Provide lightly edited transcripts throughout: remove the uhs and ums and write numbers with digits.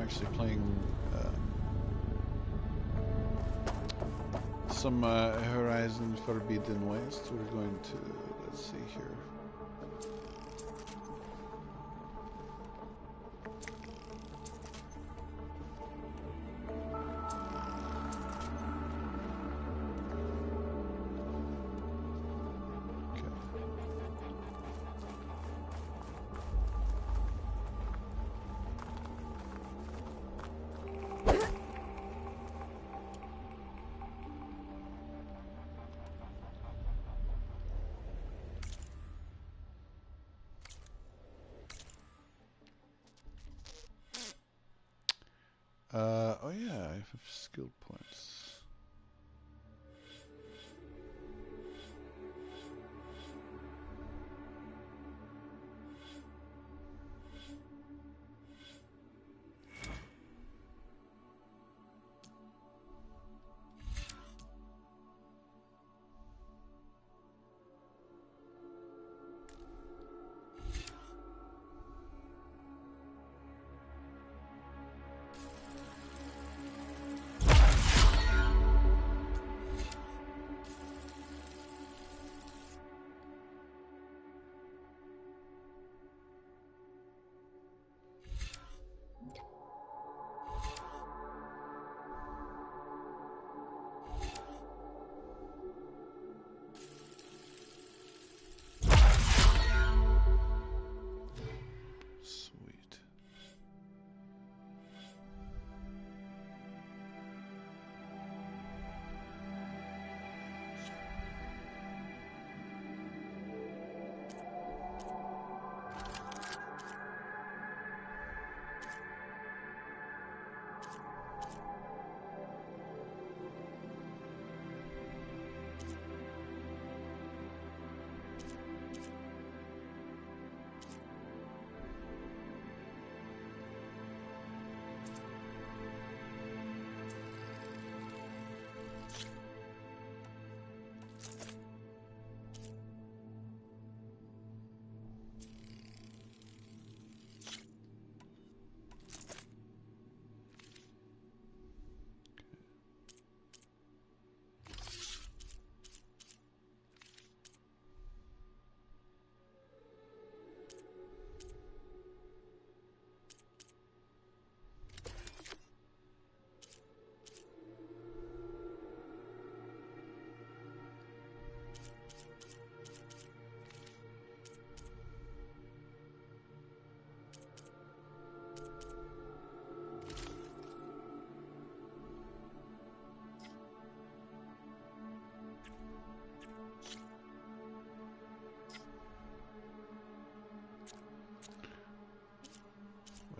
actually playing some Horizon Forbidden West. We're going to, let's see here. Oh yeah, I have skill points. Sweet.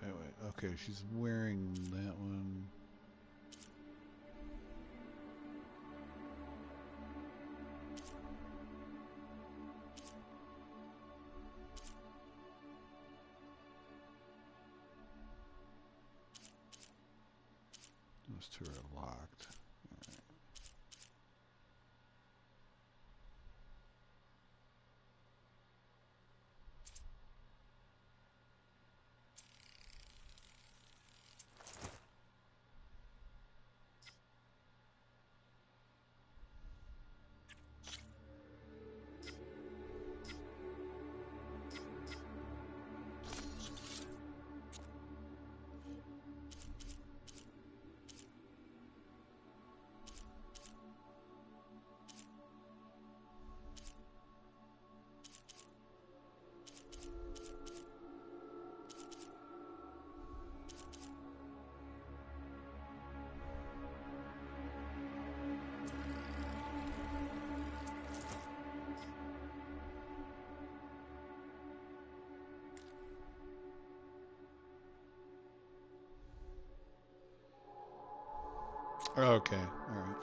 Wait. Okay, she's wearing that one. Those two are locked. Okay, all right.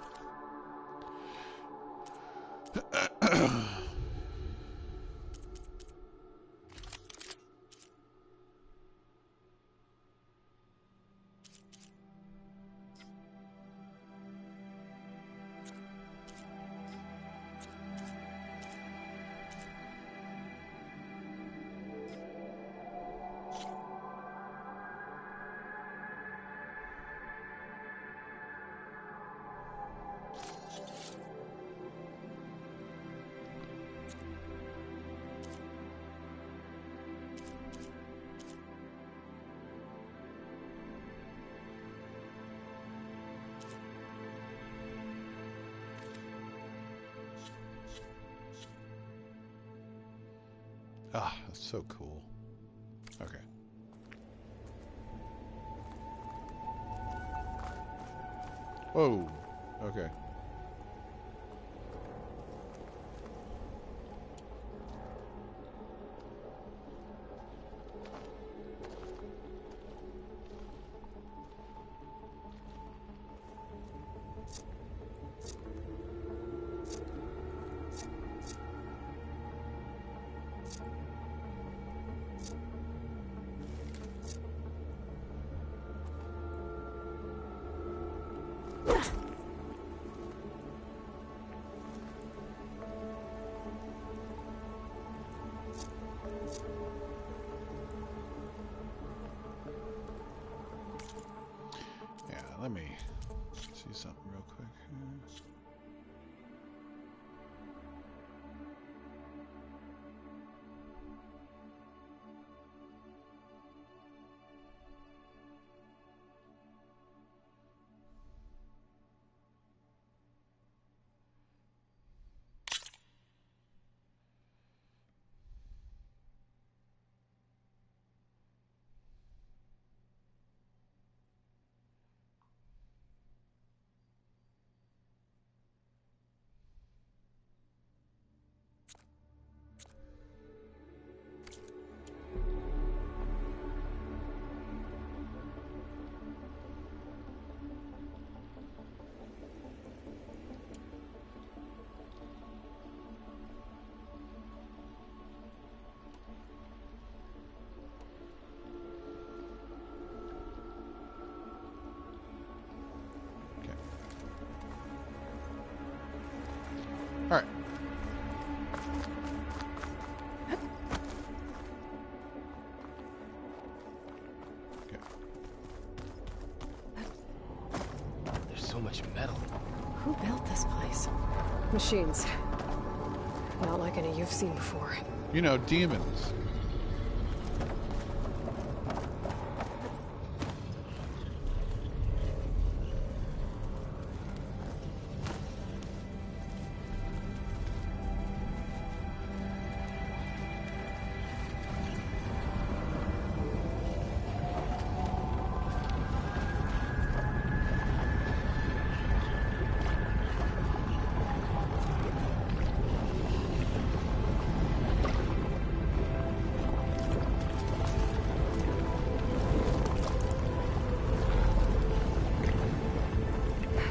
Ah, that's so cool. Okay. Whoa. Okay. Let me see something real quick here. All right. Okay. There's so much metal. Who built this place? Machines. Not like any you've seen before. You know, demons.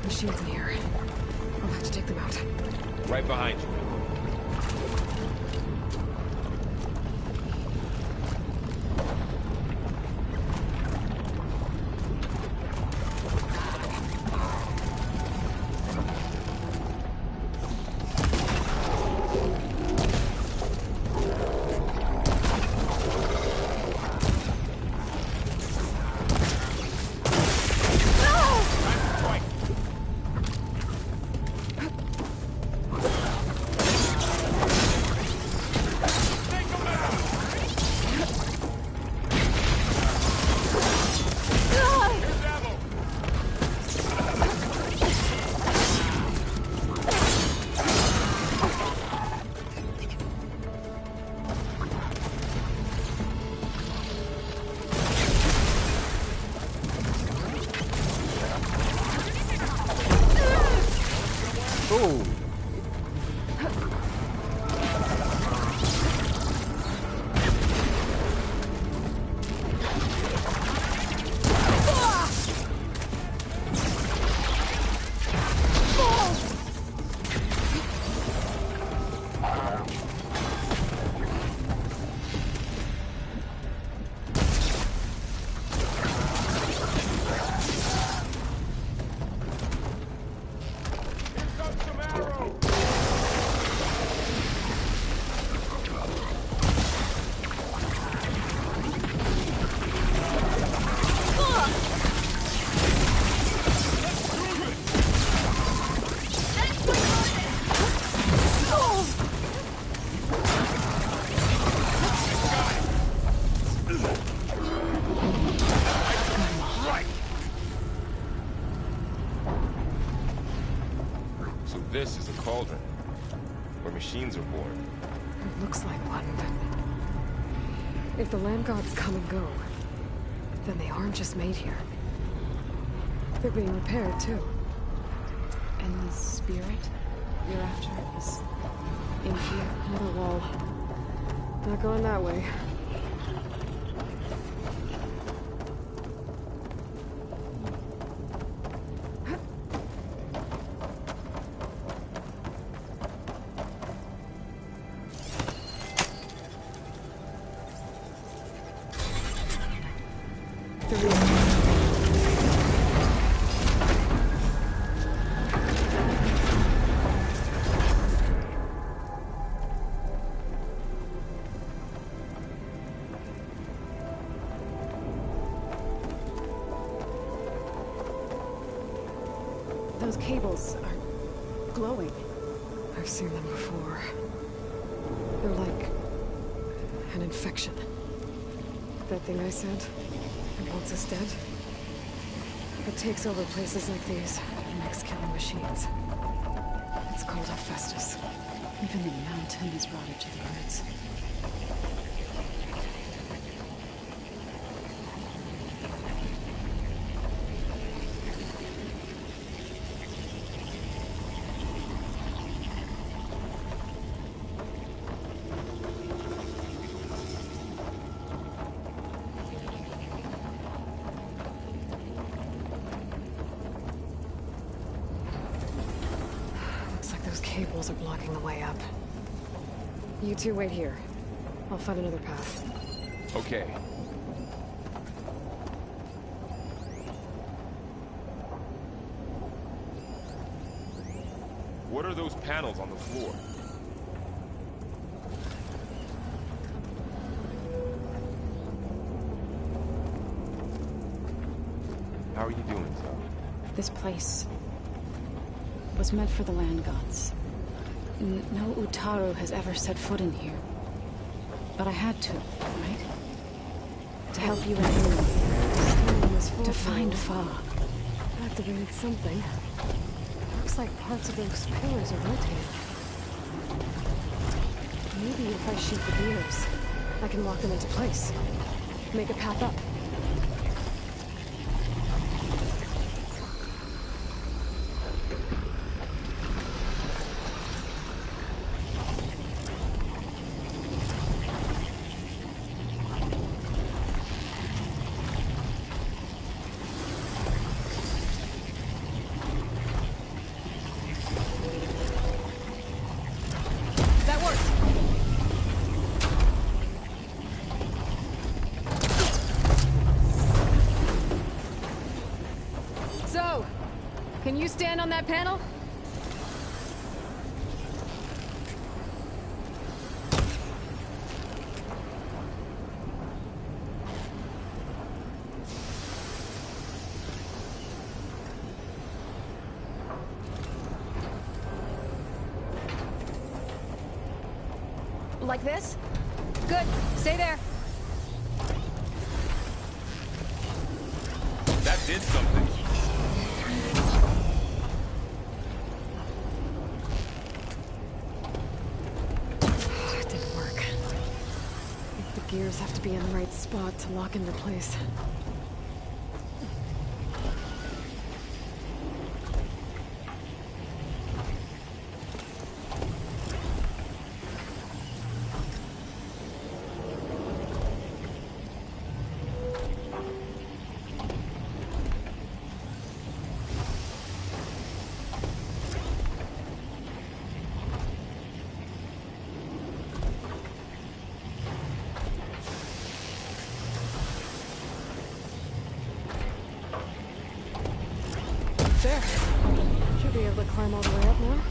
Machines in here. I'll have to take them out. Right behind you. Oh. This is a cauldron, where machines are born. It looks like one, but If the land gods come and go, then they aren't just made here. They're being repaired, too. And the spirit you're after is in here? Another wall. Not going that way. Those cables are glowing. I've seen them before. They're like an infection. That thing I said, it wants us dead. It takes over places like these and makes killing machines. It's called Hephaestus. Even the mountain is rotted to the roots. Looks like those cables are blocking the way up. You two wait here. I'll find another path. Okay. What are those panels on the floor? How are you doing, Zoe? This place was meant for the land gods. No Utaru has ever set foot in here. But I had to, right? To help you and Amy. To find Fa. Activated something. Looks like parts of those pillars are rotating. Maybe if I shoot the gears, I can lock them into place. Make a path up. That worked! So, can you stand on that panel? Like this? Good. Stay there. That did something. It didn't work. The gears have to be in the right spot to lock into place. There. Should be able to climb all the way up now.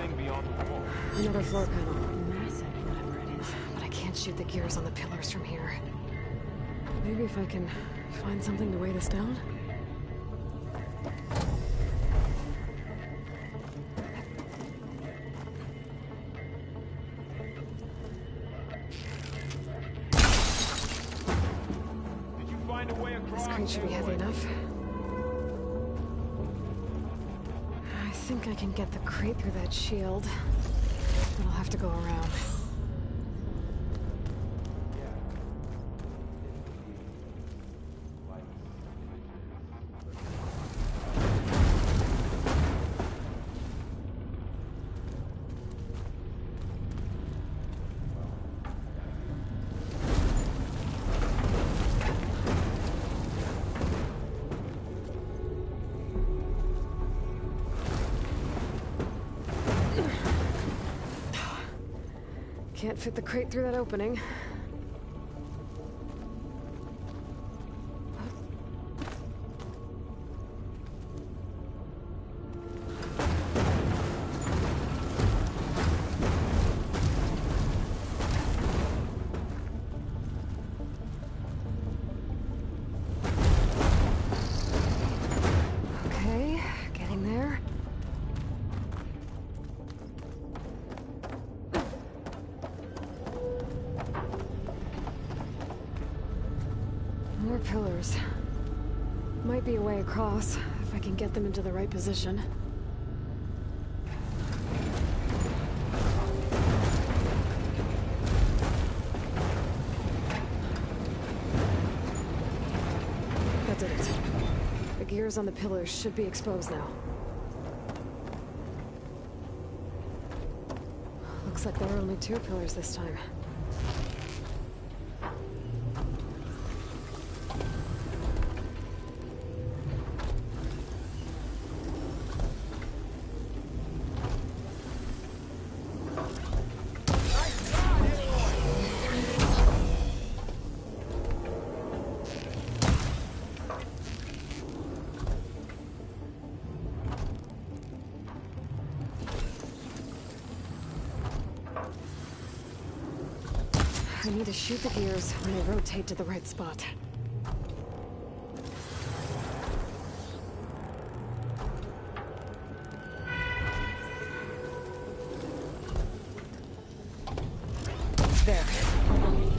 thing beyond the wall? Another floor panel. Massive, whatever it is. But I can't shoot the gears on the pillars from here. Maybe if I can find something to weigh this down? Did you find a way across? This crate should be heavy enough. I think I can get the crate through that shield. But I'll have to go around. Can't fit the crate through that opening. Okay, getting there. More pillars. Might be a way across, if I can get them into the right position. That did it. The gears on the pillars should be exposed now. Looks like there are only 2 pillars this time. I need to shoot the gears when they rotate to the right spot. There.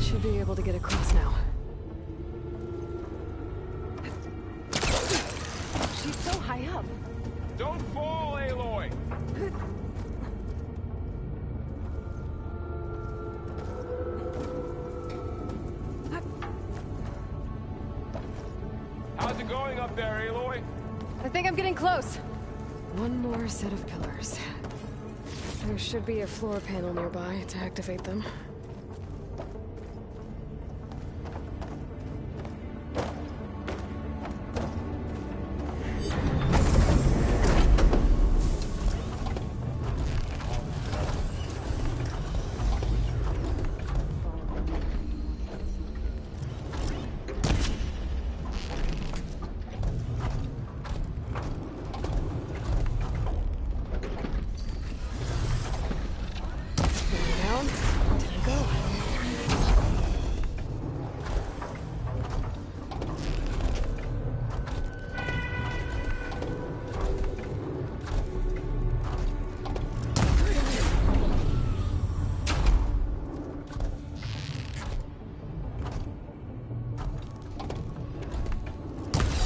Should be able to get across now. She's so high up. Don't fall, Aloy! How's it going up there, Aloy? I think I'm getting close. One more set of pillars. There should be a floor panel nearby to activate them. Down. Time to go.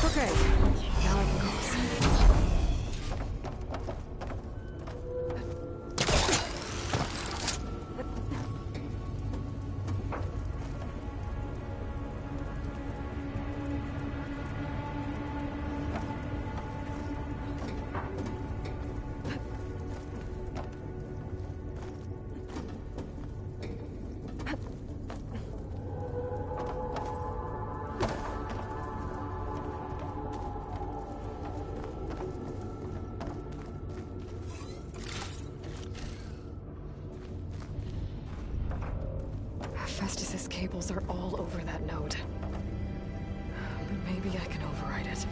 Okay, now I can cross. Festus's cables are all over that node. But maybe I can override it.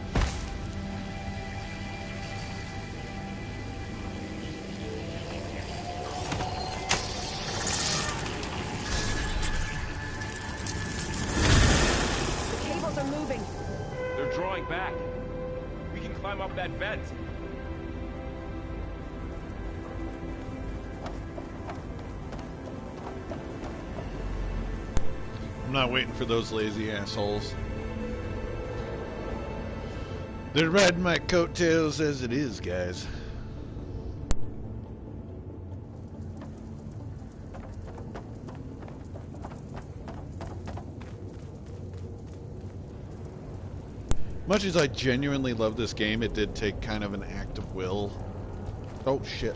moving. They're drawing back. We can climb up that vent. I'm not waiting for those lazy assholes. They're riding my coattails as it is, guys. Much as I genuinely love this game, it did take kind of an act of will. Oh, shit.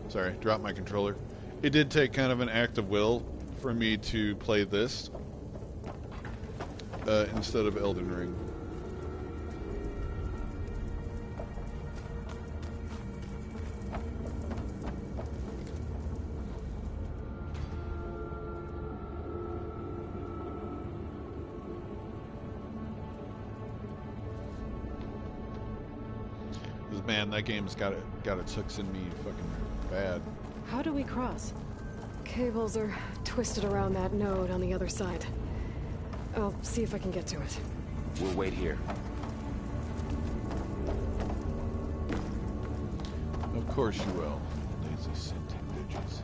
Sorry, dropped my controller. It did take kind of an act of will for me to play this instead of Elden Ring. Man, that game's got its hooks in me fucking bad. How do we cross? Cables are twisted around that node on the other side. I'll see if I can get to it. We'll wait here. Of course you will, lazy scented bitches.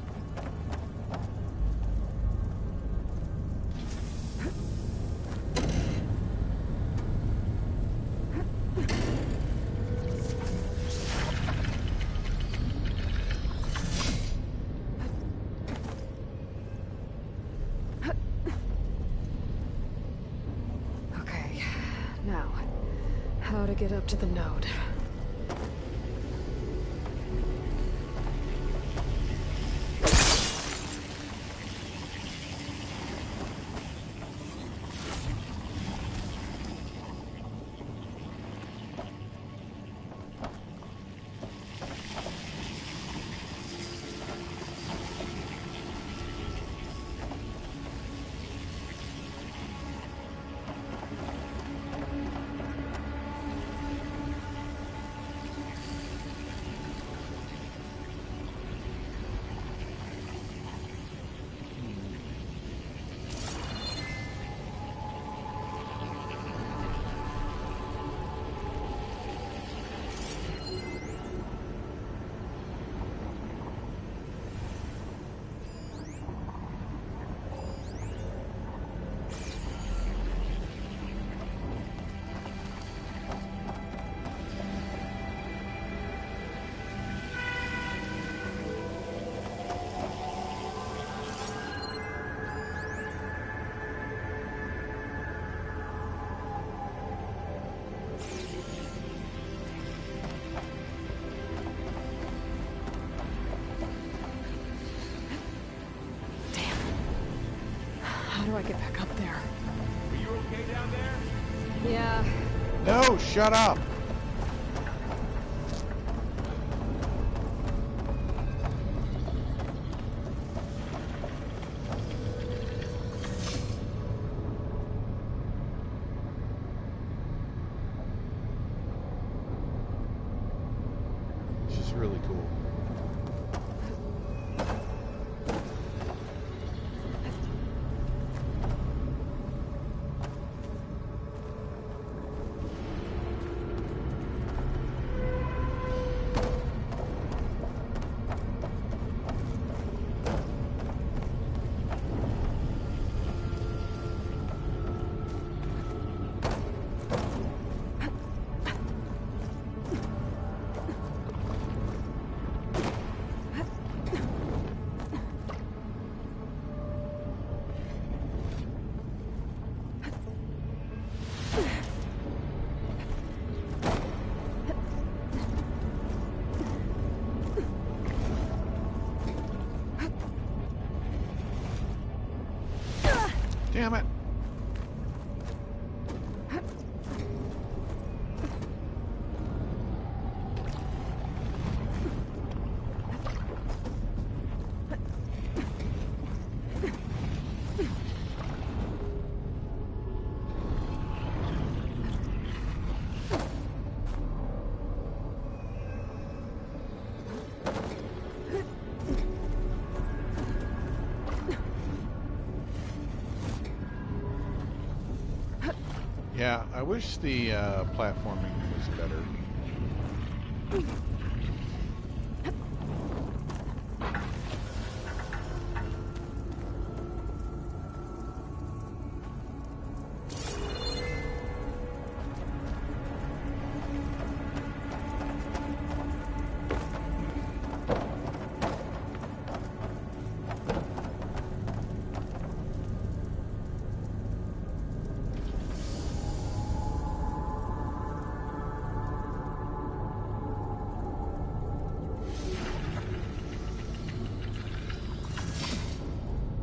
Get up to the node. How do I get back up there? Are you okay down there? Yeah. No, shut up! This is really cool. Damn it. Yeah, I wish the platforming was better.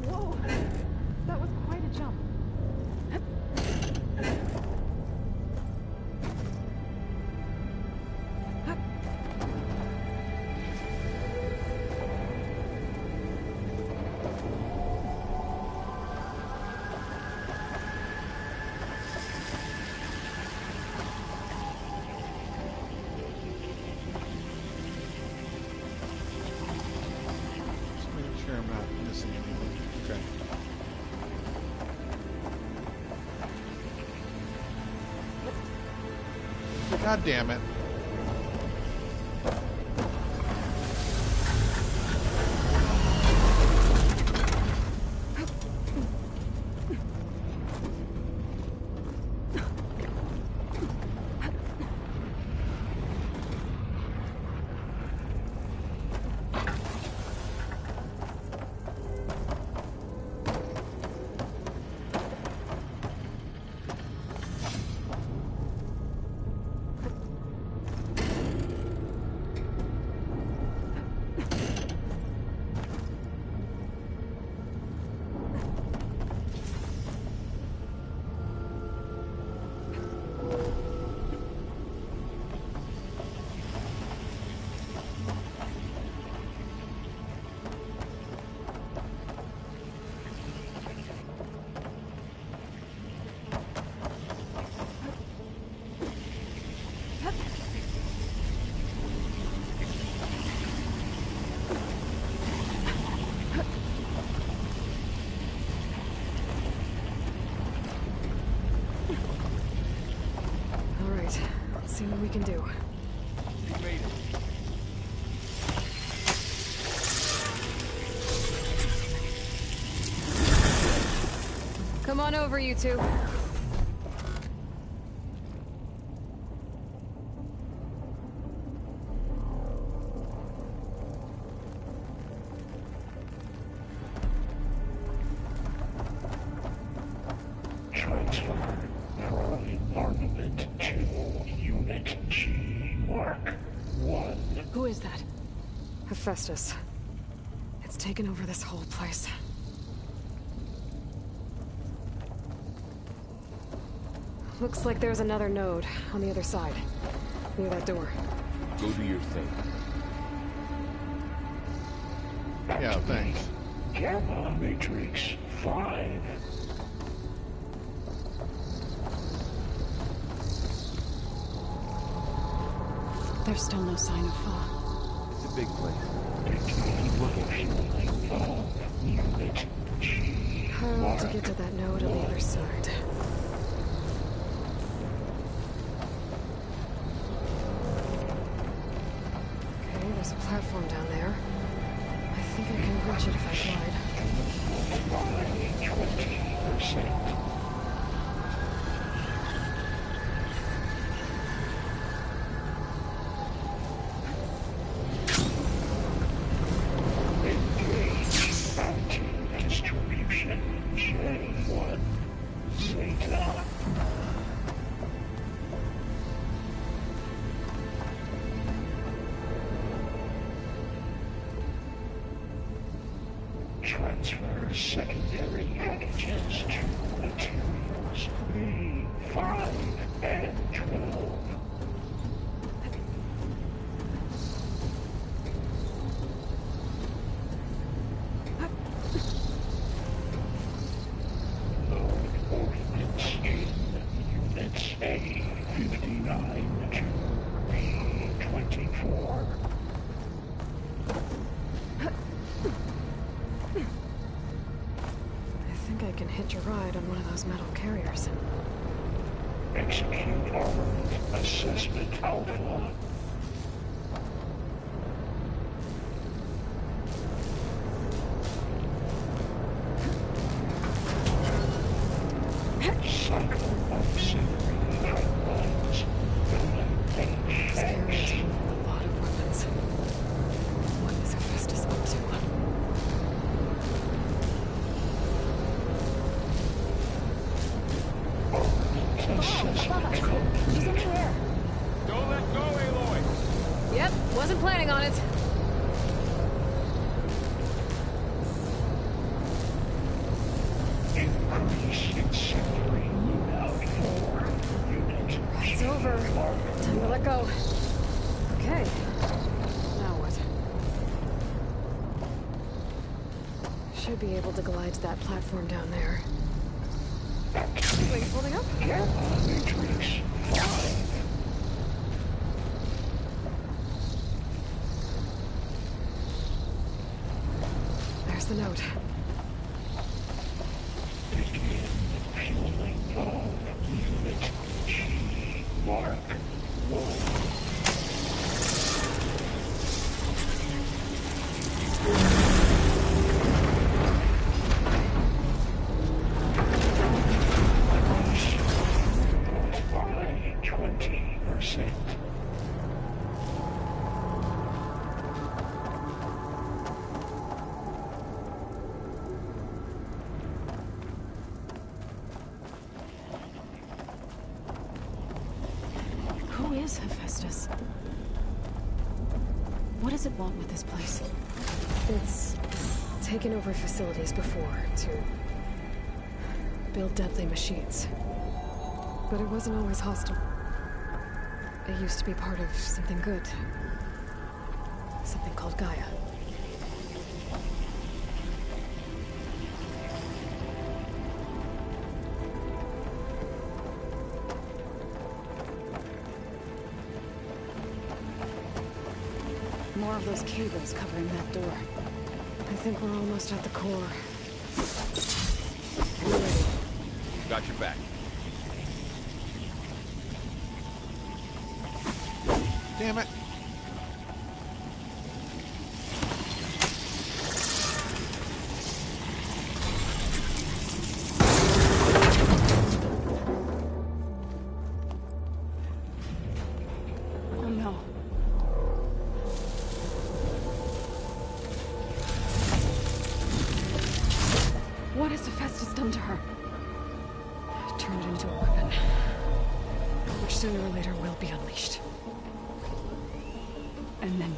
Whoa! That was quite a jump. Just making sure I'm not missing anything. Okay. God damn it. All right, let's see what we can do. We made it. Come on over, you two. Transfer Prime Armament to Unit G Mark 1. Who is that? Hephaestus. It's taken over this whole place. Looks like there's another node on the other side, near that door. Go do your thing. Yeah, thanks. Gamma Matrix 5. There's still no sign of Fa. It's a big place. Keep looking. Unit G How Mark. to get to that node on the other side? Okay, there's a platform down there. I think I can reach it if I glide. 20%. Engage anti-distribution J1 Zeta. Transfer secondary packages to materials B5 and 12. Load ordnance in Units A59 to B24. I think I can hitch a ride on one of those metal carriers. Execute armed assessment alpha. Cycle auxiliary pipelines. Scarabs hold a lot of weapons. What is Hephaestus up to? Assessment complete. She's in the air. Don't let go, Aloy! Yep, wasn't planning on it. Increase incendiary loadout for unit. It's over. Time to let go. Okay. Now what? Should be able to glide to that platform down there. Wings holding up? Matrix 5. There's the note. Begin fueling of unit G. Mark 1. By 20%. Who is Hephaestus? What does it want with this place? It's taken over facilities before to build deadly machines. But it wasn't always hostile. It used to be part of something good. Something called Gaia. More of those cables covering that door. I think we're almost at the core. Got your back. Damn it. Oh no. What has Hephaestus done to her? Turned into a weapon. Which sooner or later will be unleashed. And then,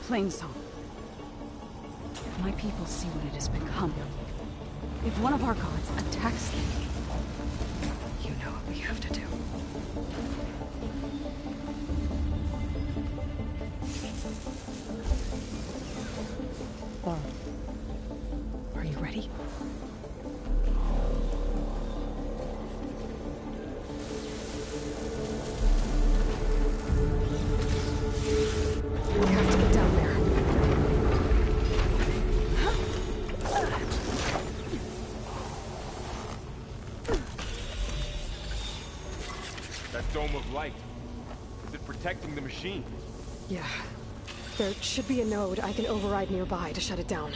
Plainsong. If my people see what it has become, if one of our gods attacks them, You know what we have to do. Are you ready? We have to get down there. That dome of light. Is it protecting the machine? Yeah. There should be a node I can override nearby to shut it down.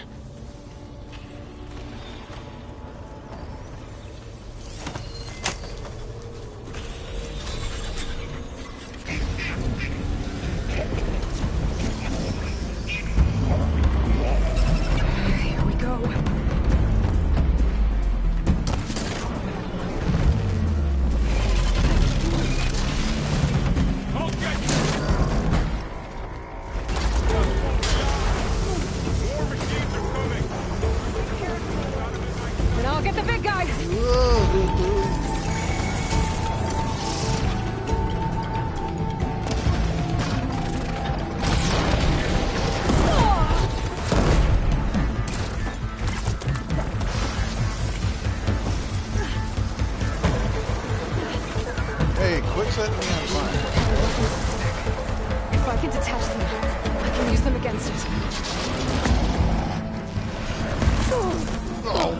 Here we go. Okay! More machines are coming! And I'll get the big guy! Hey, quit setting me on fire. If I can detach them, I can use them against it. Oh.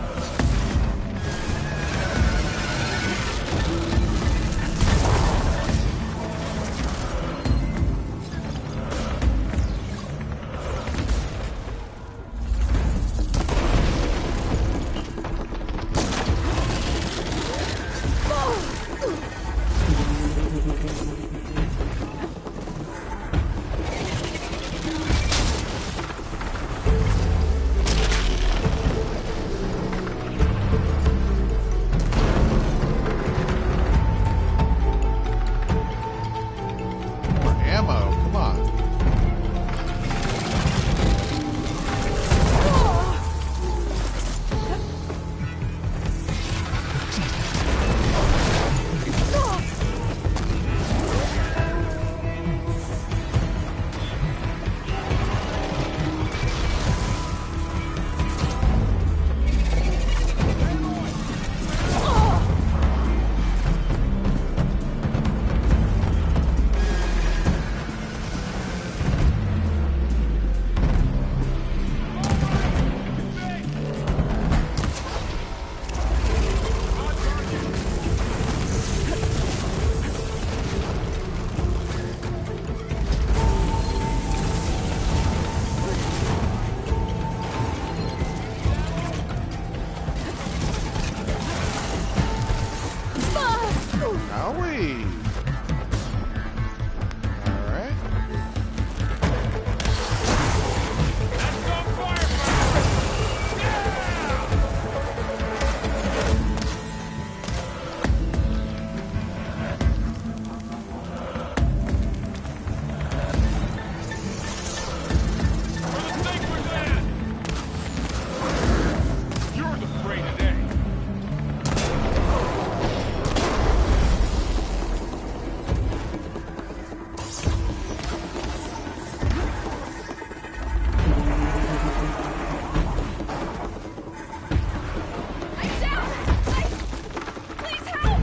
Hey! Alright. That's on firepower! For the sacred land! You're the prey today! I'm down! Please help!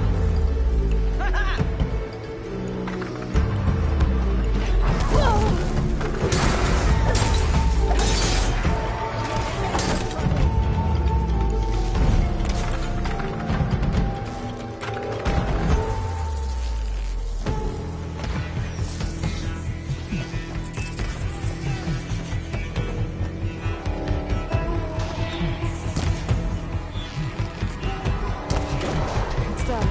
It's done.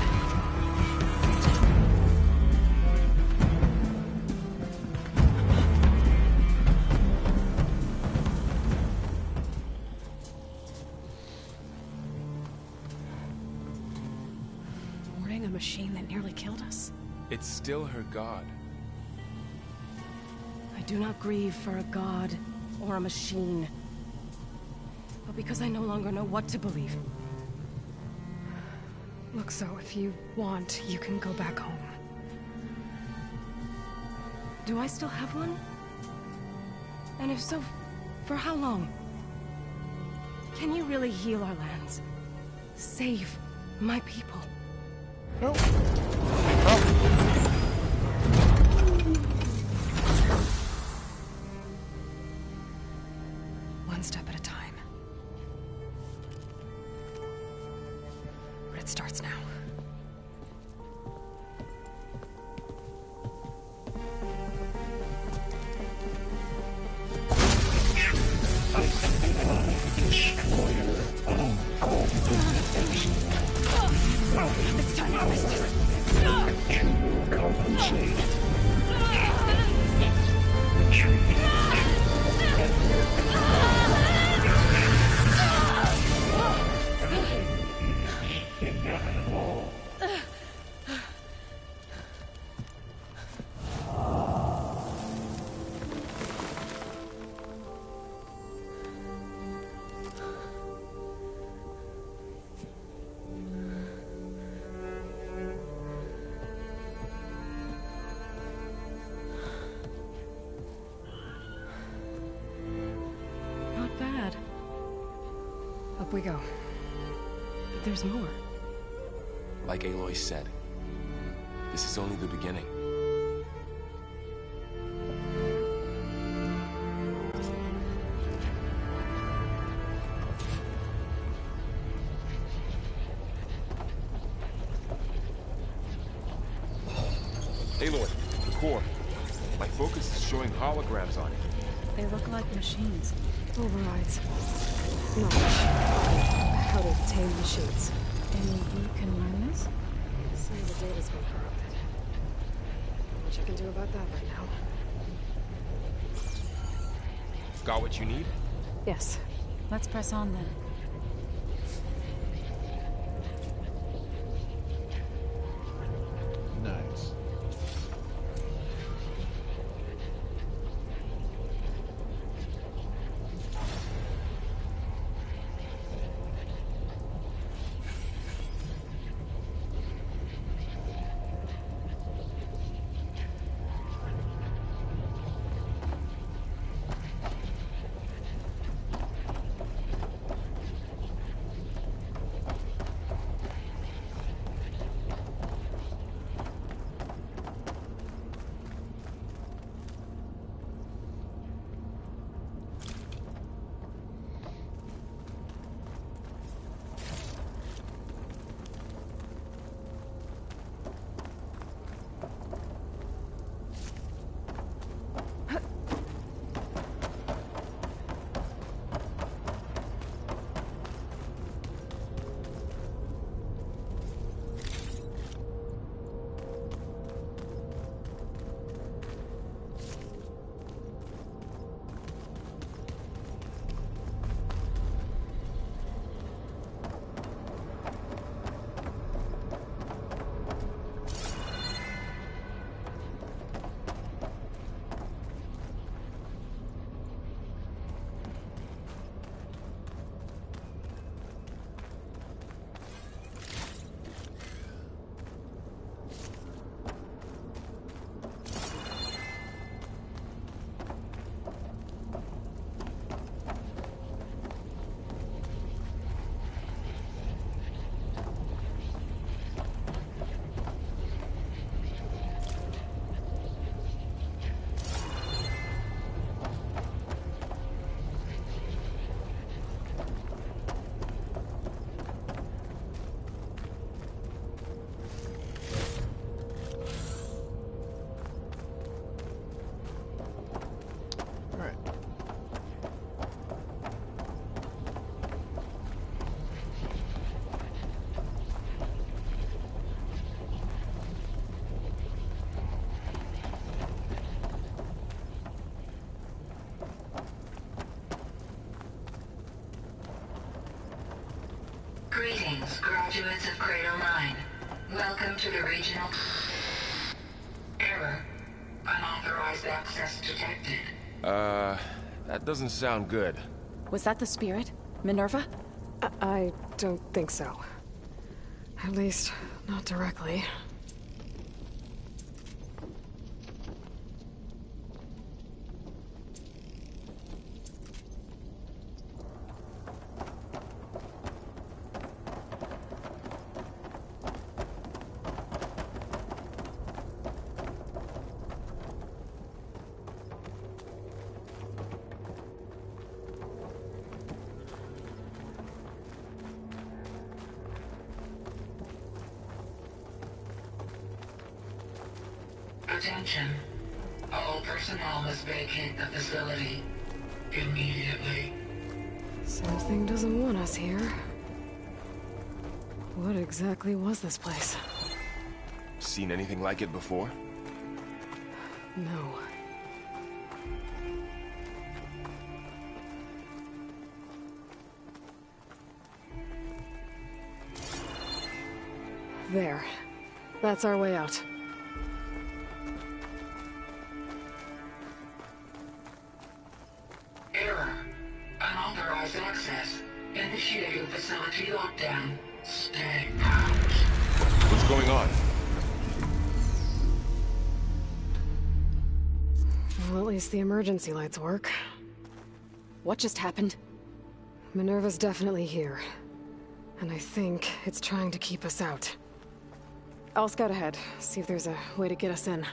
Warning a machine that nearly killed us? It's still her god. I do not grieve for a god or a machine, but because I no longer know what to believe. Look, so if you want, you can go back home. Do I still have one? And if so, for how long? Can you really heal our lands? Save my people? Nope. One step at a time. But it starts now. Destroyer of confidence. It's time to finish this! You will compensate. Retreat. Inevitable. Not bad. Up we go. But there's more. Like Aloy said, this is only the beginning. Aloy, the core. My focus is showing holograms on it. They look like machines. Overrides. Knowledge. How to tame machines. And you can learn this? Some of the data's been corrupted. Not much I can do about that right now. Got what you need? Yes. Let's press on then. Nice. Crater Mine. Welcome to the regional... Error. Unauthorized access detected. That doesn't sound good. Was that the spirit? Minerva? I don't think so. At least, not directly. Attention. All personnel must vacate the facility immediately. Something doesn't want us here. What exactly was this place? Seen anything like it before? No. There. That's our way out. Error. Unauthorized access. Initiating facility lockdown. Stay out. What's going on? Well, at least the emergency lights work. What just happened? Minerva's definitely here. And I think it's trying to keep us out. I'll scout ahead, see if there's a way to get us in.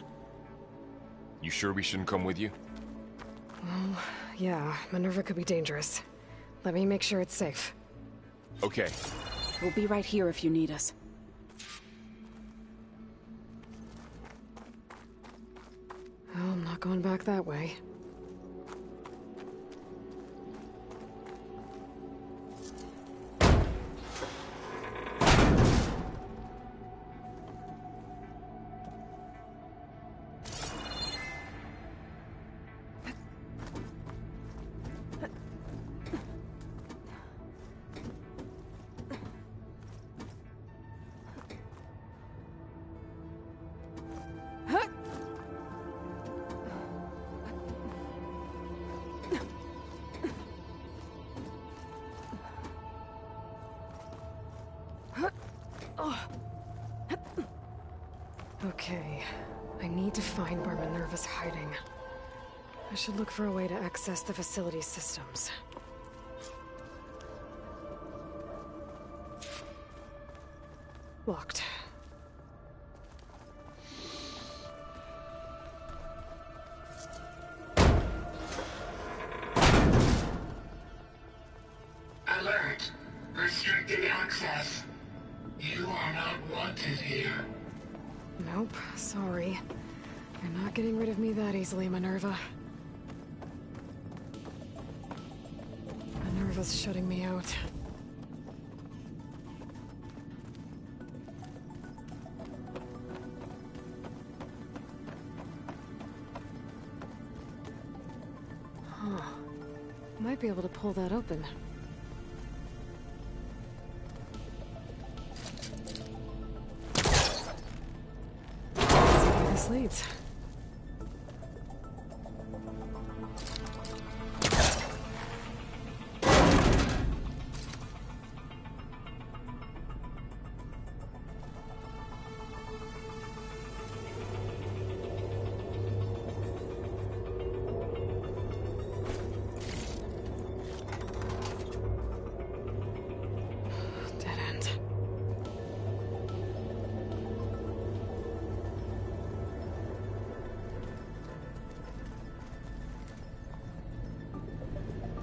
You sure we shouldn't come with you? Well, yeah, Minerva could be dangerous. Let me make sure it's safe. Okay. We'll be right here if you need us. Well, I'm not going back that way. Okay, I need to find where Minerva's hiding. I should look for a way to access the facility's systems. Locked. Alert. Restricted access. You are not wanted here. Nope, sorry. You're not getting rid of me that easily, Minerva. Minerva's shutting me out. Huh. Might be able to pull that open. This leads. Dead end.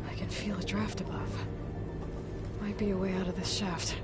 I can feel a draft above. Might be a way out of this shaft.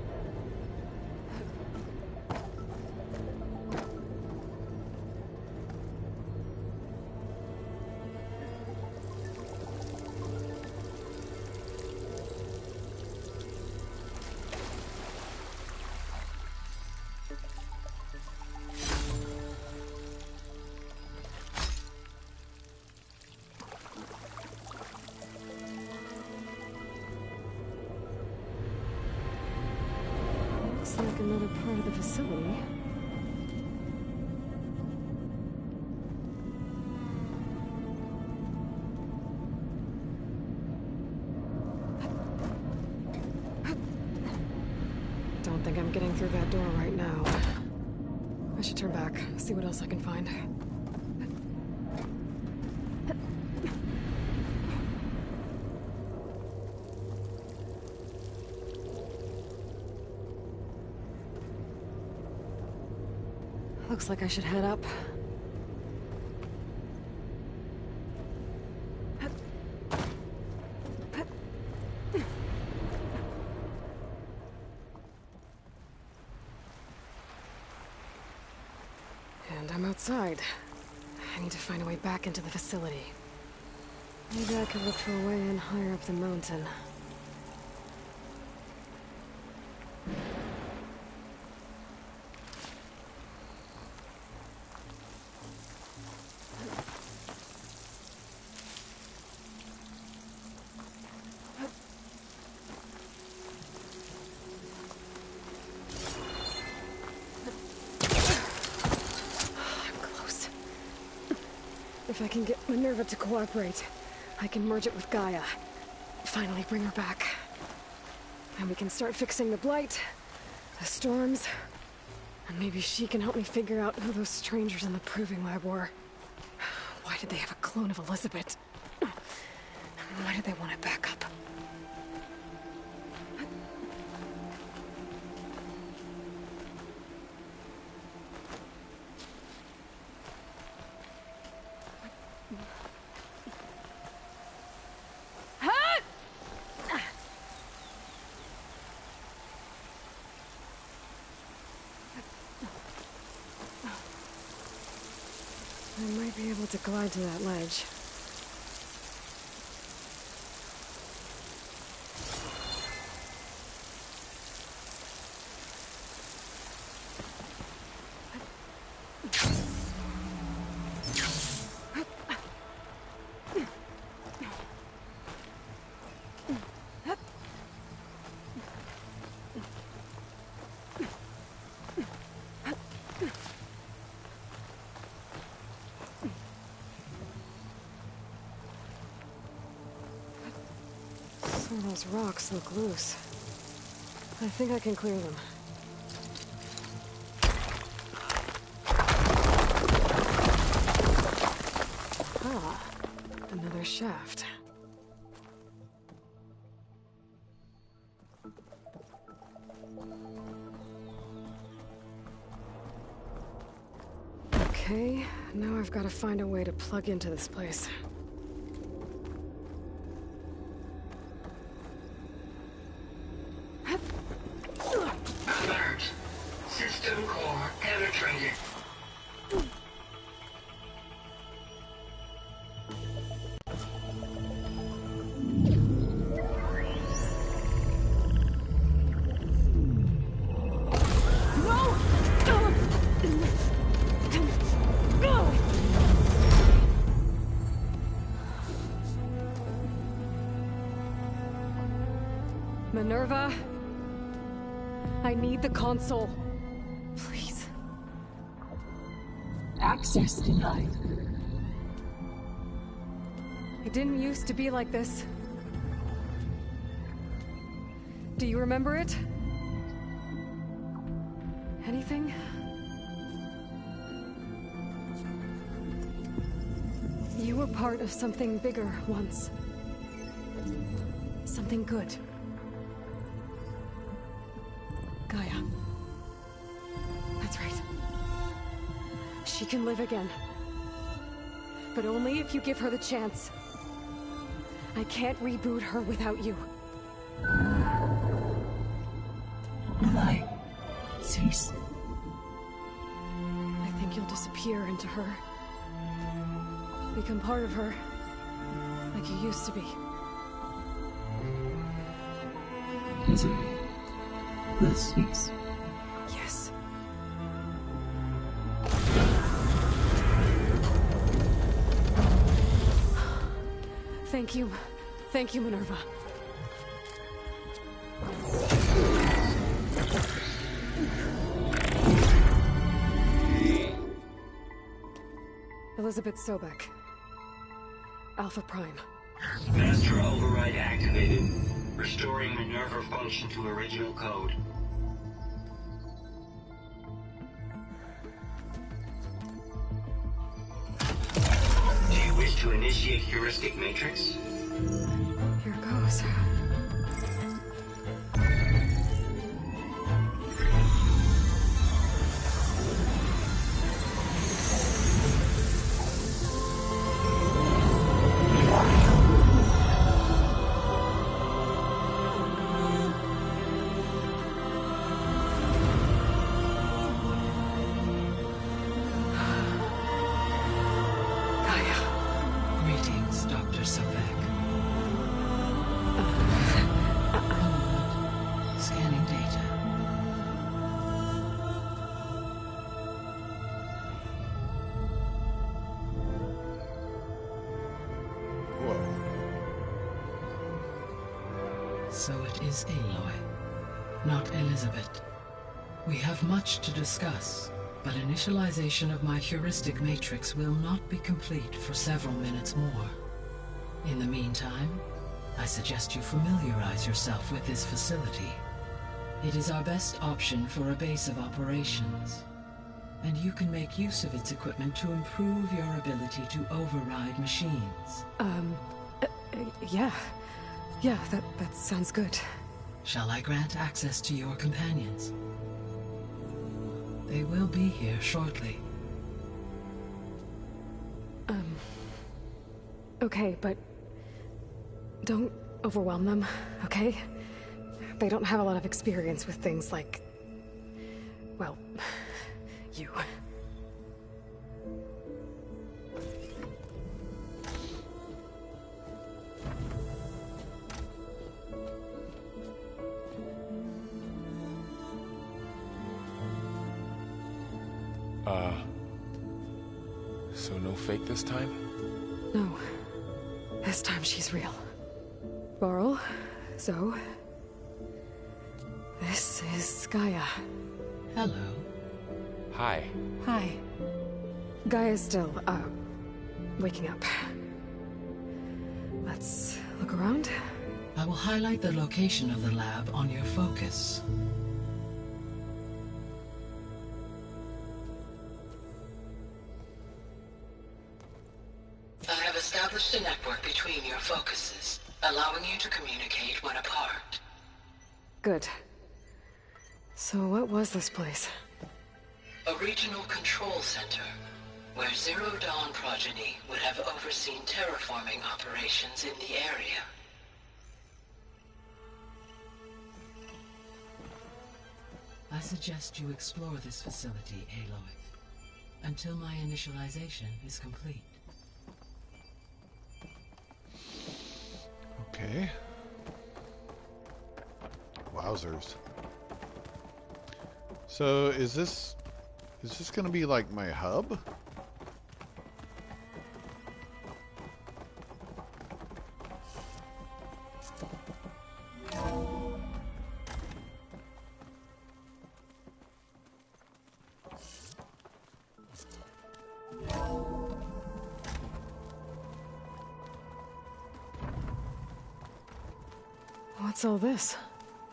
another part of the facility. Don't think I'm getting through that door right now. I should turn back, see what else I can find. Looks like I should head up. And I'm outside. I need to find a way back into the facility. Maybe I could look for a way in higher up the mountain. If I can get Minerva to cooperate, I can merge it with Gaia. Finally bring her back. And we can start fixing the Blight, the storms, and maybe she can help me figure out who those strangers in the Proving Lab were. Why did they have a clone of Elizabeth? Why did they want it back up? I might be able to glide to that ledge. Some of those rocks look loose. I think I can clear them. Ah, another shaft. Okay, now I've got to find a way to plug into this place. Alert. System core penetrated. Minerva, I need the console. Please. Access denied. It didn't used to be like this. Do you remember it? Anything? You were part of something bigger once. Something good. Gaia. That's right. She can live again. But only if you give her the chance. I can't reboot her without you. Light. Cease. I think you'll disappear into her. Become part of her. Like you used to be. Is it the cease? Yes. Thank you. Thank you, Minerva. Elizabeth Sobek. Alpha Prime. Master override activated. Restoring Minerva function to original code. Do you wish to initiate heuristic matrix? Here goes. Greetings, Dr. Sobek. Scanning data. Whoa. So it is Aloy, not Elizabeth. We have much to discuss, but initialization of my heuristic matrix will not be complete for several minutes more. In the meantime, I suggest you familiarize yourself with this facility. It is our best option for a base of operations, and you can make use of its equipment to improve your ability to override machines. Yeah. Yeah, that sounds good. Shall I grant access to your companions? They will be here shortly. Okay, but don't overwhelm them, okay? They don't have a lot of experience with things like, well, you. So no fake this time? No. This time she's real. Laurel, Zoe. This is Gaia. Hello. Hi. Hi. Gaia's still, waking up. Let's look around. I will highlight the location of the lab on your focus. I have established a network between your focuses, allowing you to communicate when apart. Good. So what was this place? A regional control center, where Zero Dawn progeny would have overseen terraforming operations in the area. I suggest you explore this facility, Aloy, until my initialization is complete. Okay. Wowzers. So is this gonna be like my hub? What's all this?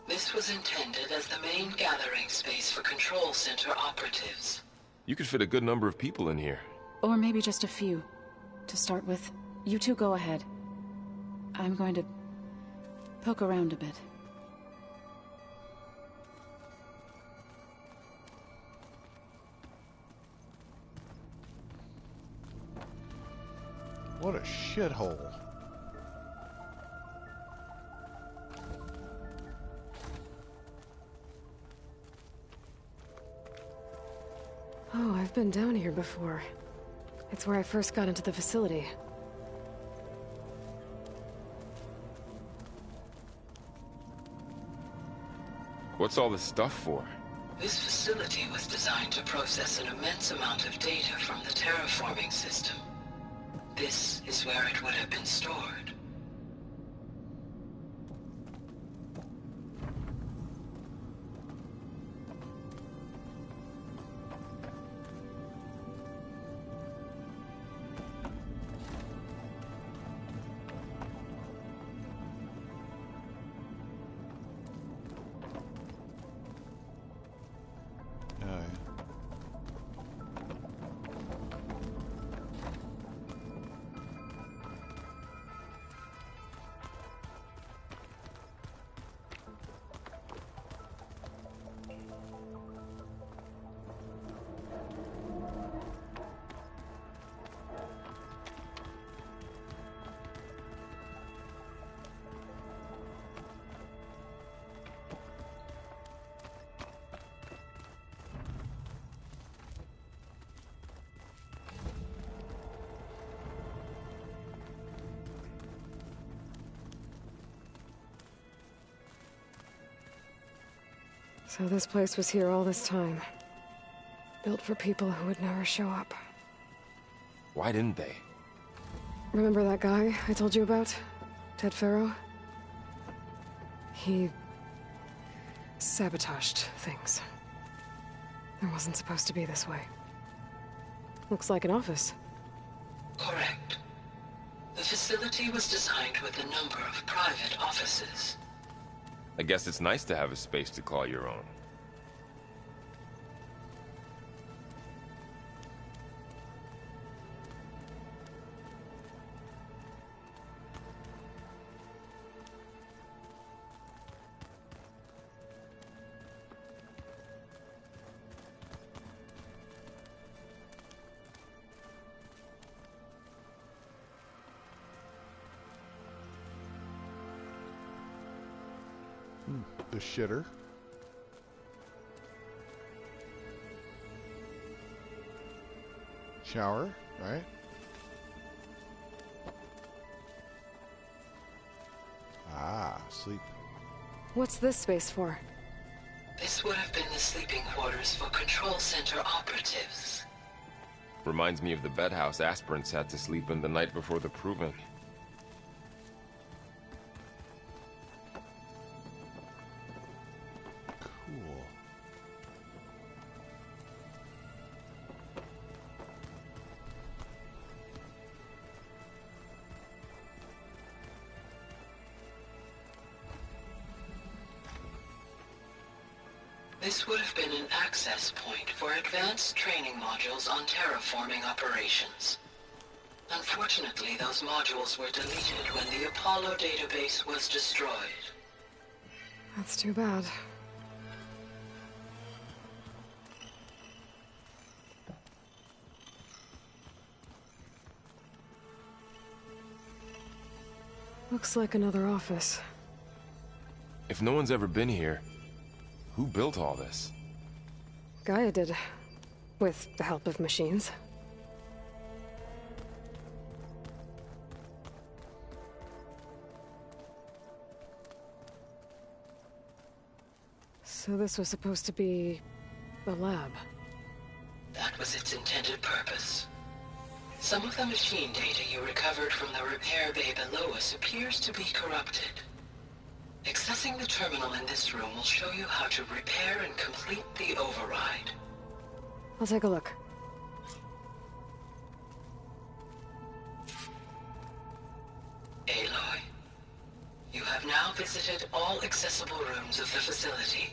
This was intended as the main gathering space for control center operatives. You could fit a good number of people in here. Or maybe just a few. To start with, you two go ahead. I'm going to poke around a bit. What a shithole. Oh, I've been down here before. It's where I first got into the facility. What's all this stuff for? This facility was designed to process an immense amount of data from the terraforming system. This is where it would have been stored. So this place was here all this time. Built for people who would never show up. Why didn't they? Remember that guy I told you about? Ted Faro? He sabotaged things. It wasn't supposed to be this way. Looks like an office. Correct. The facility was designed with a number of private offices. I guess it's nice to have a space to call your own. The shitter. Shower, right? Ah, sleep. What's this space for? This would have been the sleeping quarters for Control Center operatives. Reminds me of the bedhouse aspirants had to sleep in the night before the proving. Cool. This would have been an access point for advanced training modules on terraforming operations. Unfortunately, those modules were deleted when the Apollo database was destroyed. That's too bad. Looks like another office. If no one's ever been here, who built all this? Gaia did. With the help of machines. So this was supposed to be a lab. That was its intended purpose. Some of the machine data you recovered from the repair bay below us appears to be corrupted. Accessing the terminal in this room will show you how to repair and complete the override. I'll take a look. Aloy, you have now visited all accessible rooms of the facility.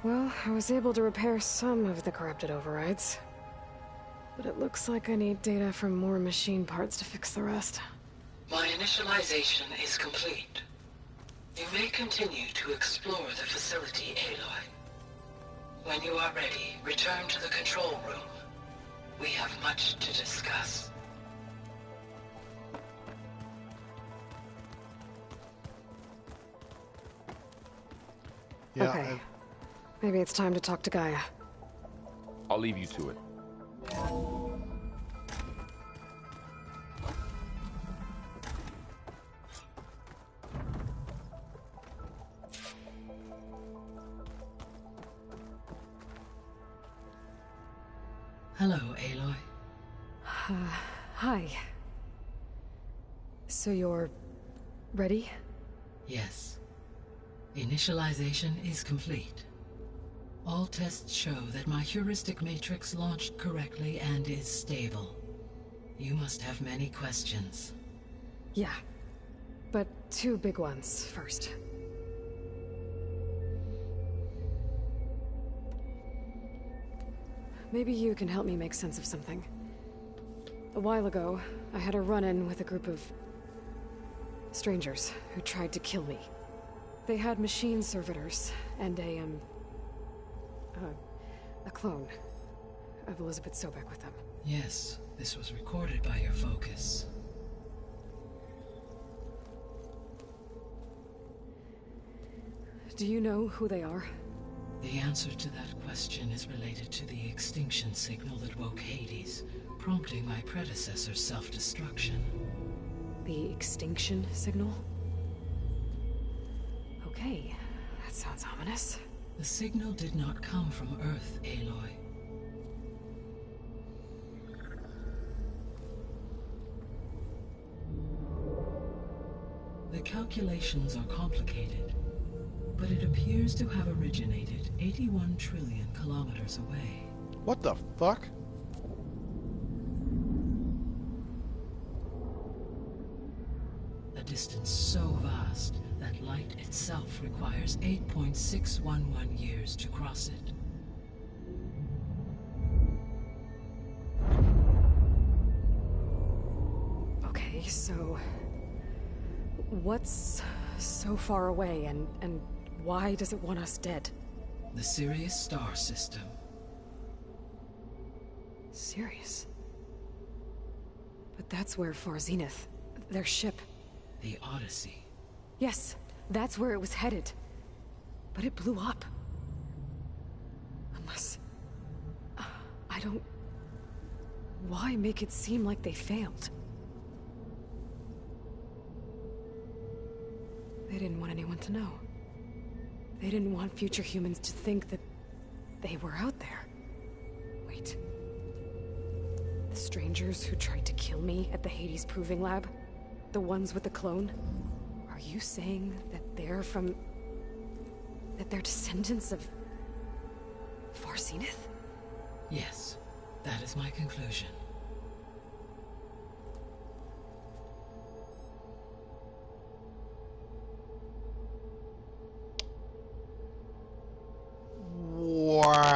Well, I was able to repair some of the corrupted overrides. But it looks like I need data from more machine parts to fix the rest. My initialization is complete. You may continue to explore the facility, Aloy. When you are ready, return to the control room. We have much to discuss. Yeah, Okay. Maybe it's time to talk to Gaia. I'll leave you to it. Hello, Aloy. Hi. So you're ready? Yes. Initialization is complete. All tests show that my heuristic matrix launched correctly and is stable. You must have many questions. Yeah. But two big ones first. maybe you can help me make sense of something. A while ago, I had a run-in with a group of strangers who tried to kill me. They had machine servitors and a clone of Elizabeth Sobek with them. Yes, this was recorded by your focus. Do you know who they are? The answer to that question is related to the extinction signal that woke Hades, prompting my predecessor's self-destruction. The extinction signal? Okay, that sounds ominous. The signal did not come from Earth, Aloy. The calculations are complicated, but it appears to have originated 81 trillion kilometers away. What the fuck? A distance so vast that light itself requires 8.611 years to cross it. Okay, so... what's so far away, and why does it want us dead? The Sirius star system. Sirius? But that's where Far Zenith, their ship... The Odyssey. Yes, that's where it was headed. But it blew up. Unless... I don't... Why make it seem like they failed? They didn't want anyone to know. They didn't want future humans to think that they were out there. Wait. The strangers who tried to kill me at the Hades Proving Lab? The ones with the clone? Are you saying that they're from... that they're descendants of... Far Zenith? Yes, that is my conclusion. Wow.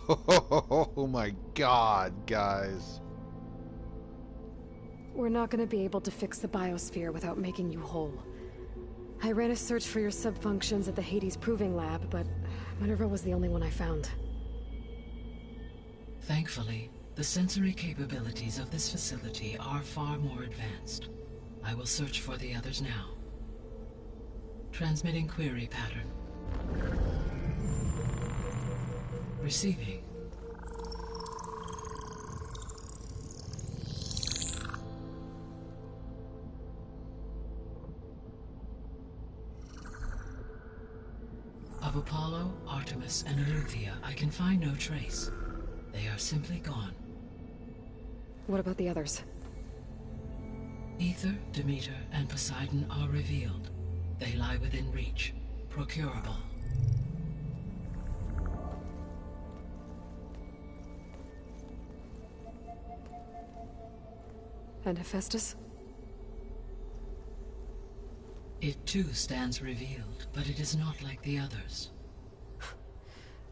Oh my god, guys. We're not gonna be able to fix the biosphere without making you whole. I ran a search for your subfunctions at the Hades Proving Lab, but Minerva was the only one I found. Thankfully, the sensory capabilities of this facility are far more advanced. I will search for the others now. Transmitting query pattern. Receiving. Of Apollo, Artemis, and Eleuthia, I can find no trace. They are simply gone. What about the others? Aether, Demeter, and Poseidon are revealed. They lie within reach, procurable. And Hephaestus? It too stands revealed, but it is not like the others.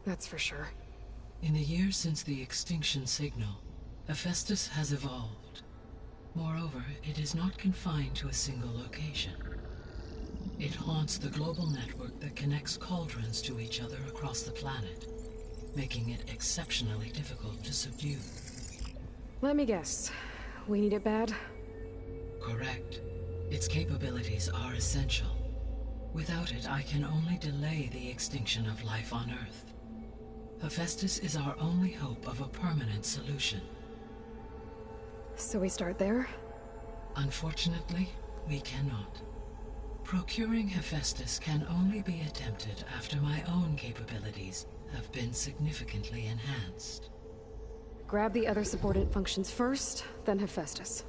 That's for sure. In the years since the extinction signal, Hephaestus has evolved. Moreover, it is not confined to a single location. It haunts the global network that connects cauldrons to each other across the planet, making it exceptionally difficult to subdue. Let me guess. We need it bad? Correct. Its capabilities are essential. Without it, I can only delay the extinction of life on Earth. Hephaestus is our only hope of a permanent solution. So we start there? Unfortunately, we cannot. Procuring Hephaestus can only be attempted after my own capabilities have been significantly enhanced. Grab the other subordinate functions first, then Hephaestus.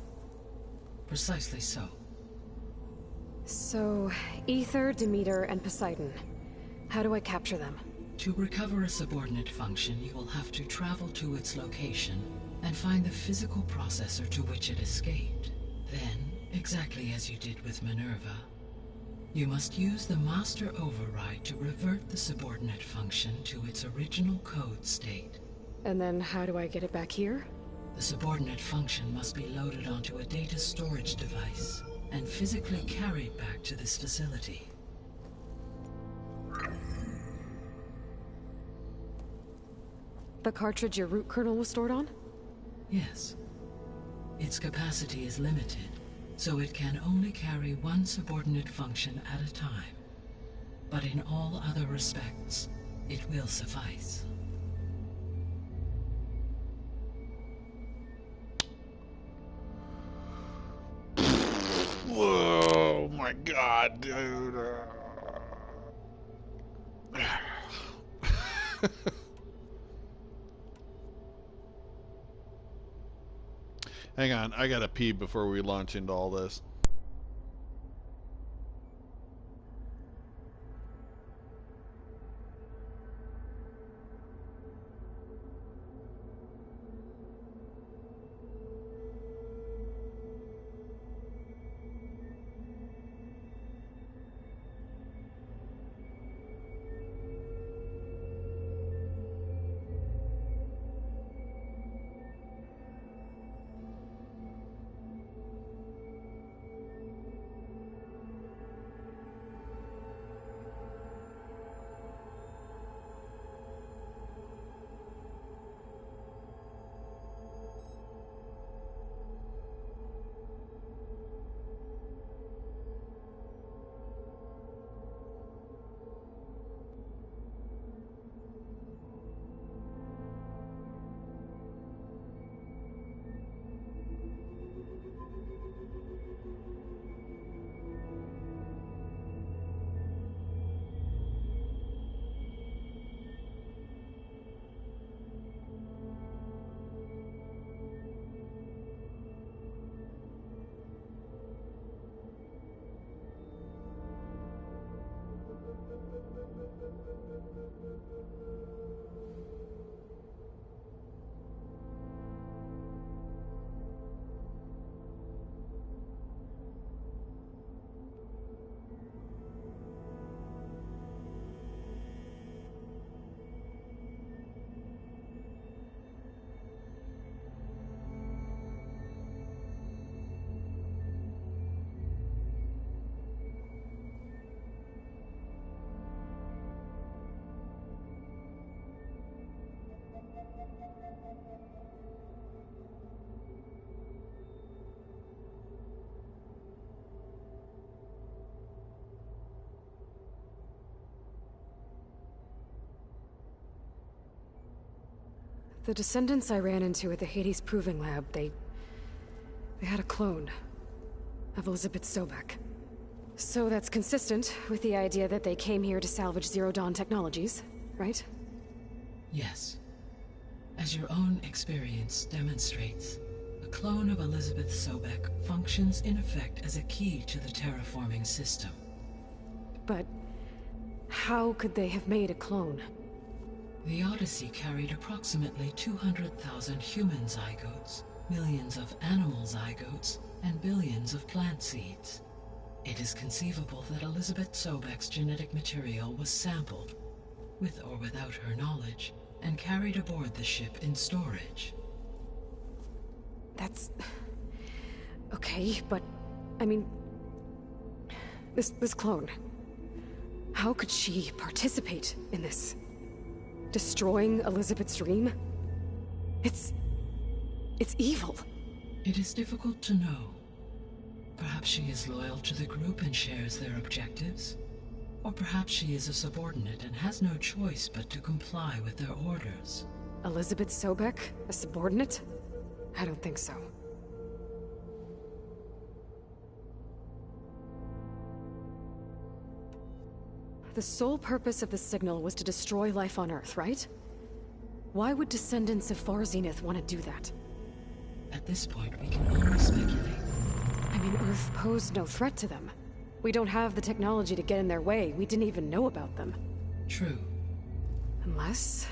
Precisely so. So, Aether, Demeter, and Poseidon. How do I capture them? To recover a subordinate function, you will have to travel to its location and find the physical processor to which it escaped. Then, exactly as you did with Minerva, You must use the master override to revert the subordinate function to its original code state. And then how do I get it back here? The subordinate function must be loaded onto a data storage device and physically carried back to this facility. The cartridge your root kernel was stored on? Yes. Its capacity is limited, so it can only carry one subordinate function at a time. But in all other respects, it will suffice. Whoa, my God, dude. Hang on, I gotta pee before we launch into all this. The descendants I ran into at the Hades Proving Lab, they had a clone of Elizabeth Sobek. So that's consistent with the idea that they came here to salvage Zero Dawn technologies, right? Yes. As your own experience demonstrates, a clone of Elizabeth Sobek functions in effect as a key to the terraforming system. But how could they have made a clone? The Odyssey carried approximately 200,000 human zygotes, millions of animal zygotes, and billions of plant seeds. It is conceivable that Elizabeth Sobek's genetic material was sampled, with or without her knowledge, and carried aboard the ship in storage. That's... okay, but... I mean... This clone... How could she participate in this? Destroying Elizabeth's dream? It's evil. It is difficult to know. Perhaps she is loyal to the group and shares their objectives. Or perhaps she is a subordinate and has no choice but to comply with their orders. Elizabeth Sobek? A subordinate? I don't think so. The sole purpose of the signal was to destroy life on Earth, right? Why would descendants of Far Zenith want to do that? At this point, we can only speculate. I mean, Earth posed no threat to them. We don't have the technology to get in their way. We didn't even know about them. True. Unless...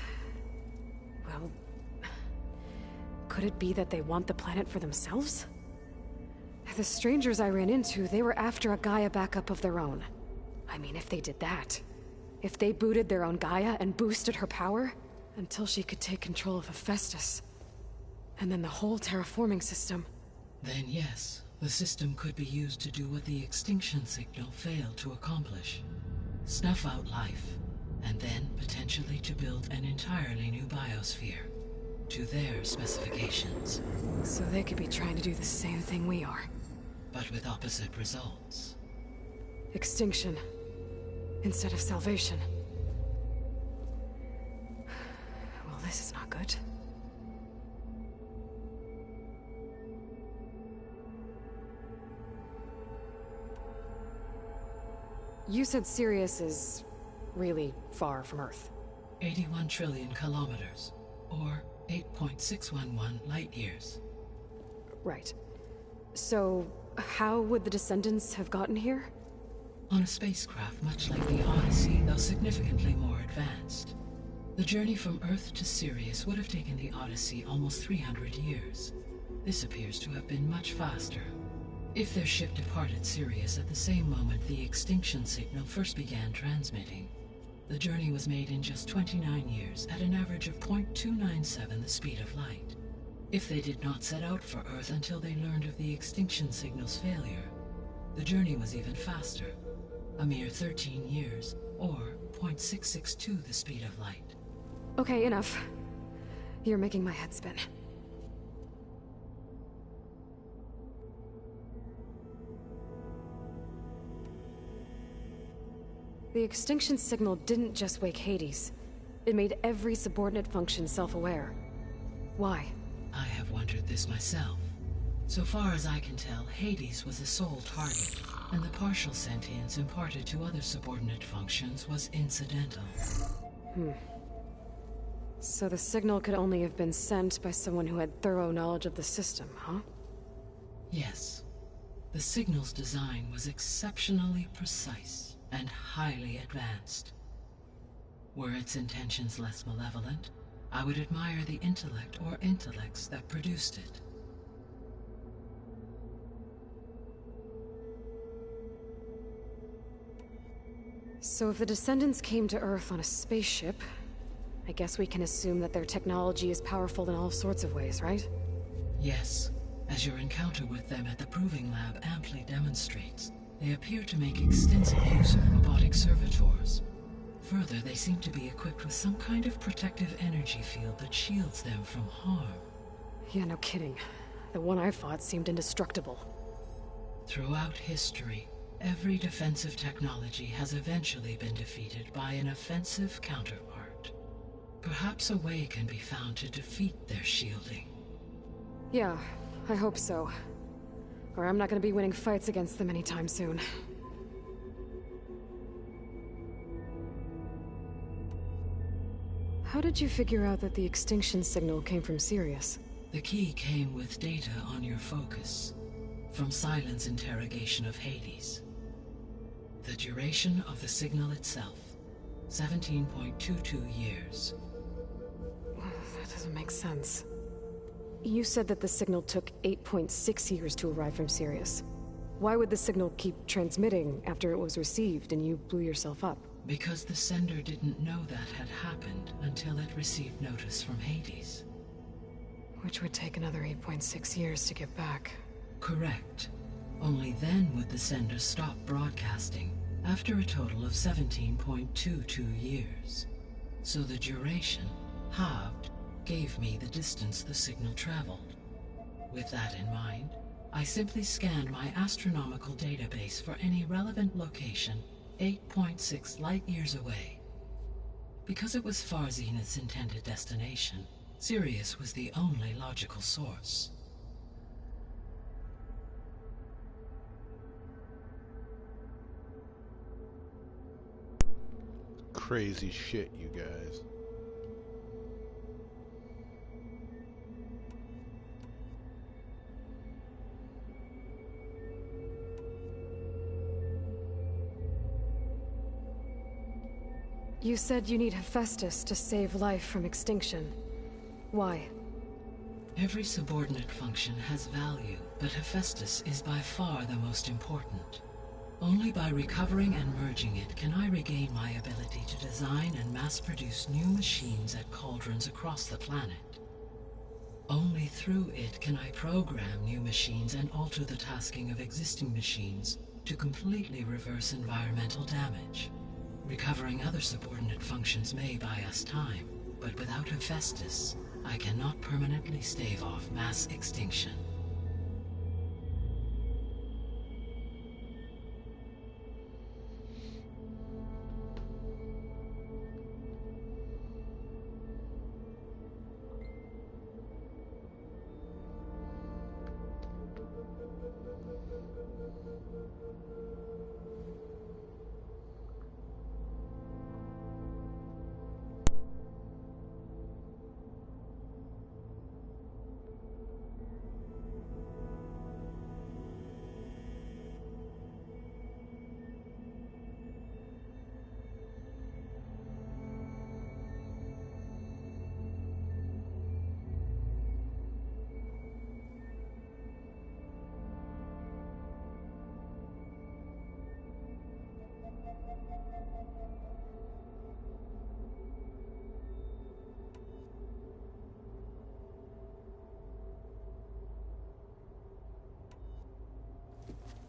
well... could it be that they want the planet for themselves? The strangers I ran into, they were after a Gaia backup of their own. I mean, if they did that. If they booted their own Gaia and boosted her power, until she could take control of Hephaestus. And then the whole terraforming system. Then yes, the system could be used to do what the extinction signal failed to accomplish. Snuff out life, and then potentially to build an entirely new biosphere. To their specifications. So they could be trying to do the same thing we are. But with opposite results. Extinction. Instead of salvation. Well, this is not good. You said Sirius is really far from Earth. 81 trillion kilometers, or 8.611 light years. Right. So, how would the Descendants have gotten here? On a spacecraft much like the Odyssey, though significantly more advanced. The journey from Earth to Sirius would have taken the Odyssey almost 300 years. This appears to have been much faster. If their ship departed Sirius at the same moment the extinction signal first began transmitting, the journey was made in just 29 years at an average of 0.297 the speed of light. If they did not set out for Earth until they learned of the extinction signal's failure, the journey was even faster, a mere 13 years, or 0.662 the speed of light. Okay, enough. You're making my head spin. The extinction signal didn't just wake Hades. It made every subordinate function self-aware. Why? I have wondered this myself. So far as I can tell, Hades was a sole target, and the partial sentience imparted to other subordinate functions was incidental. So the signal could only have been sent by someone who had thorough knowledge of the system, huh? Yes. The signal's design was exceptionally precise and highly advanced. Were its intentions less malevolent, I would admire the intellect or intellects that produced it. So if the Descendants came to Earth on a spaceship, I guess we can assume that their technology is powerful in all sorts of ways, right? Yes, as your encounter with them at the Proving Lab amply demonstrates, they appear to make extensive use of robotic servitors. Further, they seem to be equipped with some kind of protective energy field that shields them from harm. Yeah, no kidding. The one I fought seemed indestructible. Throughout history, every defensive technology has eventually been defeated by an offensive counterpart. Perhaps a way can be found to defeat their shielding. Yeah, I hope so. Or I'm not gonna be winning fights against them anytime soon. How did you figure out that the extinction signal came from Sirius? The key came with data on your focus, from Silent's interrogation of Hades. The duration of the signal itself, 17.22 years. That doesn't make sense. You said that the signal took 8.6 years to arrive from Sirius. Why would the signal keep transmitting after it was received and you blew yourself up? Because the sender didn't know that had happened until it received notice from Hades. Which would take another 8.6 years to get back. Correct. Only then would the sender stop broadcasting, after a total of 17.22 years. So the duration, halved, gave me the distance the signal traveled. With that in mind, I simply scanned my astronomical database for any relevant location 8.6 light-years away. Because it was far Zenith's intended destination, Sirius was the only logical source. Crazy shit, you guys. You said you need Hephaestus to save life from extinction. Why? Every subordinate function has value, but Hephaestus is by far the most important. Only by recovering and merging it can I regain my ability to design and mass-produce new machines at cauldrons across the planet. Only through it can I program new machines and alter the tasking of existing machines to completely reverse environmental damage. Recovering other subordinate functions may buy us time, but without Hephaestus, I cannot permanently stave off mass extinction.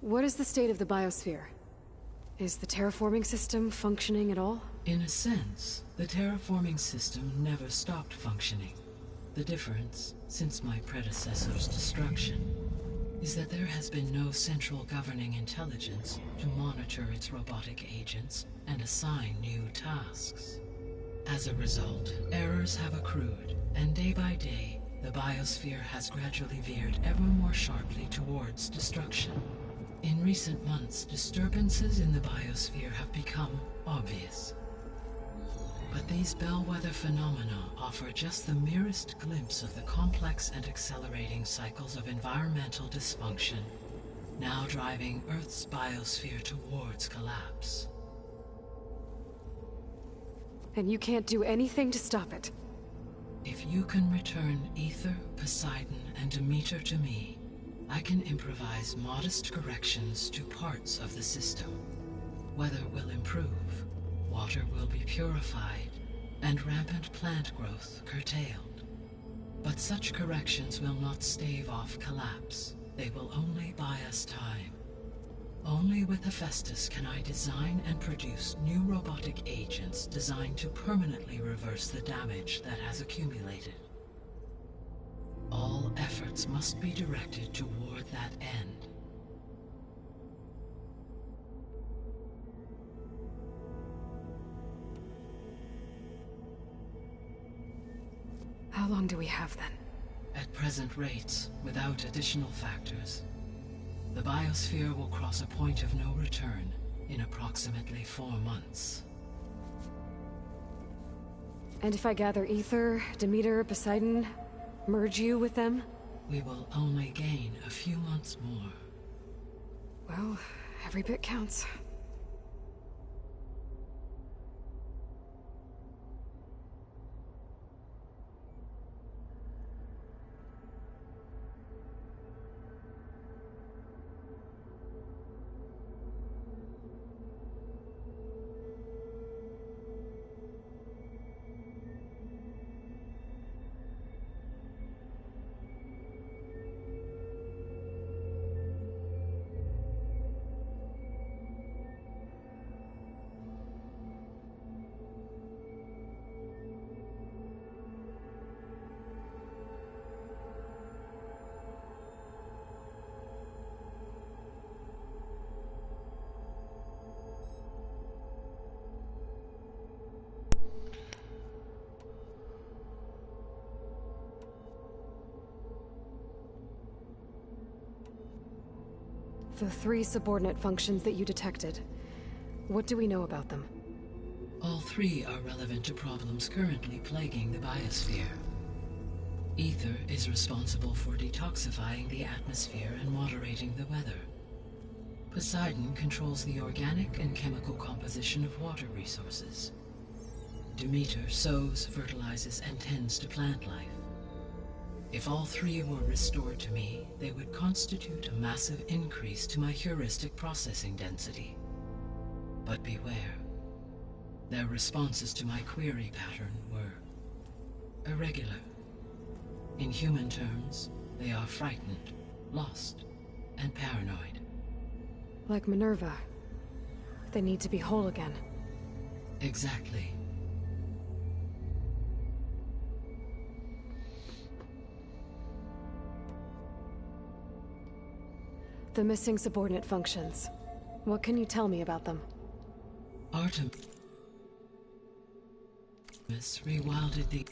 What is the state of the biosphere? Is the terraforming system functioning at all? In a sense, the terraforming system never stopped functioning. The difference, since my predecessor's destruction, is that there has been no central governing intelligence to monitor its robotic agents and assign new tasks. As a result, errors have accrued, and day by day, the biosphere has gradually veered ever more sharply towards destruction. In recent months, disturbances in the biosphere have become obvious. But these bellwether phenomena offer just the merest glimpse of the complex and accelerating cycles of environmental dysfunction, now driving Earth's biosphere towards collapse. And you can't do anything to stop it? If you can return Aether, Poseidon, and Demeter to me, I can improvise modest corrections to parts of the system. Weather will improve, water will be purified, and rampant plant growth curtailed. But such corrections will not stave off collapse. They will only buy us time. Only with Hephaestus can I design and produce new robotic agents designed to permanently reverse the damage that has accumulated. All efforts must be directed toward that end. How long do we have then? At present rates, without additional factors, the biosphere will cross a point of no return in approximately 4 months. And if I gather Aether, Demeter, Poseidon, merge you with them? We will only gain a few months more. Well, every bit counts. The 3 subordinate functions that you detected. What do we know about them? All 3 are relevant to problems currently plaguing the biosphere. Aether is responsible for detoxifying the atmosphere and moderating the weather. Poseidon controls the organic and chemical composition of water resources. Demeter sows, fertilizes, and tends to plant life. If all three were restored to me, they would constitute a massive increase to my heuristic processing density. But beware. Their responses to my query pattern were irregular. In human terms, they are frightened, lost, and paranoid. Like Minerva. They need to be whole again. Exactly. The missing subordinate functions. What can you tell me about them? Artemis rewilded the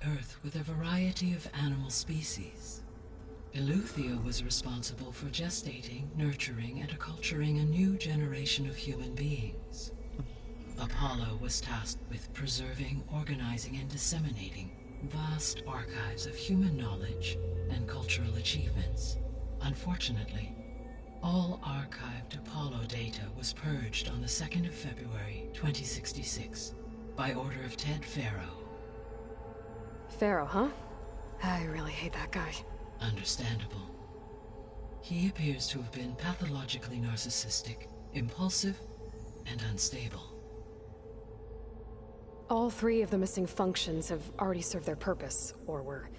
Earth with a variety of animal species. Eleuthia was responsible for gestating, nurturing, and acculturating a new generation of human beings. Apollo was tasked with preserving, organizing, and disseminating vast archives of human knowledge and cultural achievements. Unfortunately, all archived Apollo data was purged on the 2nd of February, 2066, by order of Ted Faro. Pharaoh, huh? I really hate that guy. Understandable. He appears to have been pathologically narcissistic, impulsive, and unstable. All three of the missing functions have already served their purpose, or were...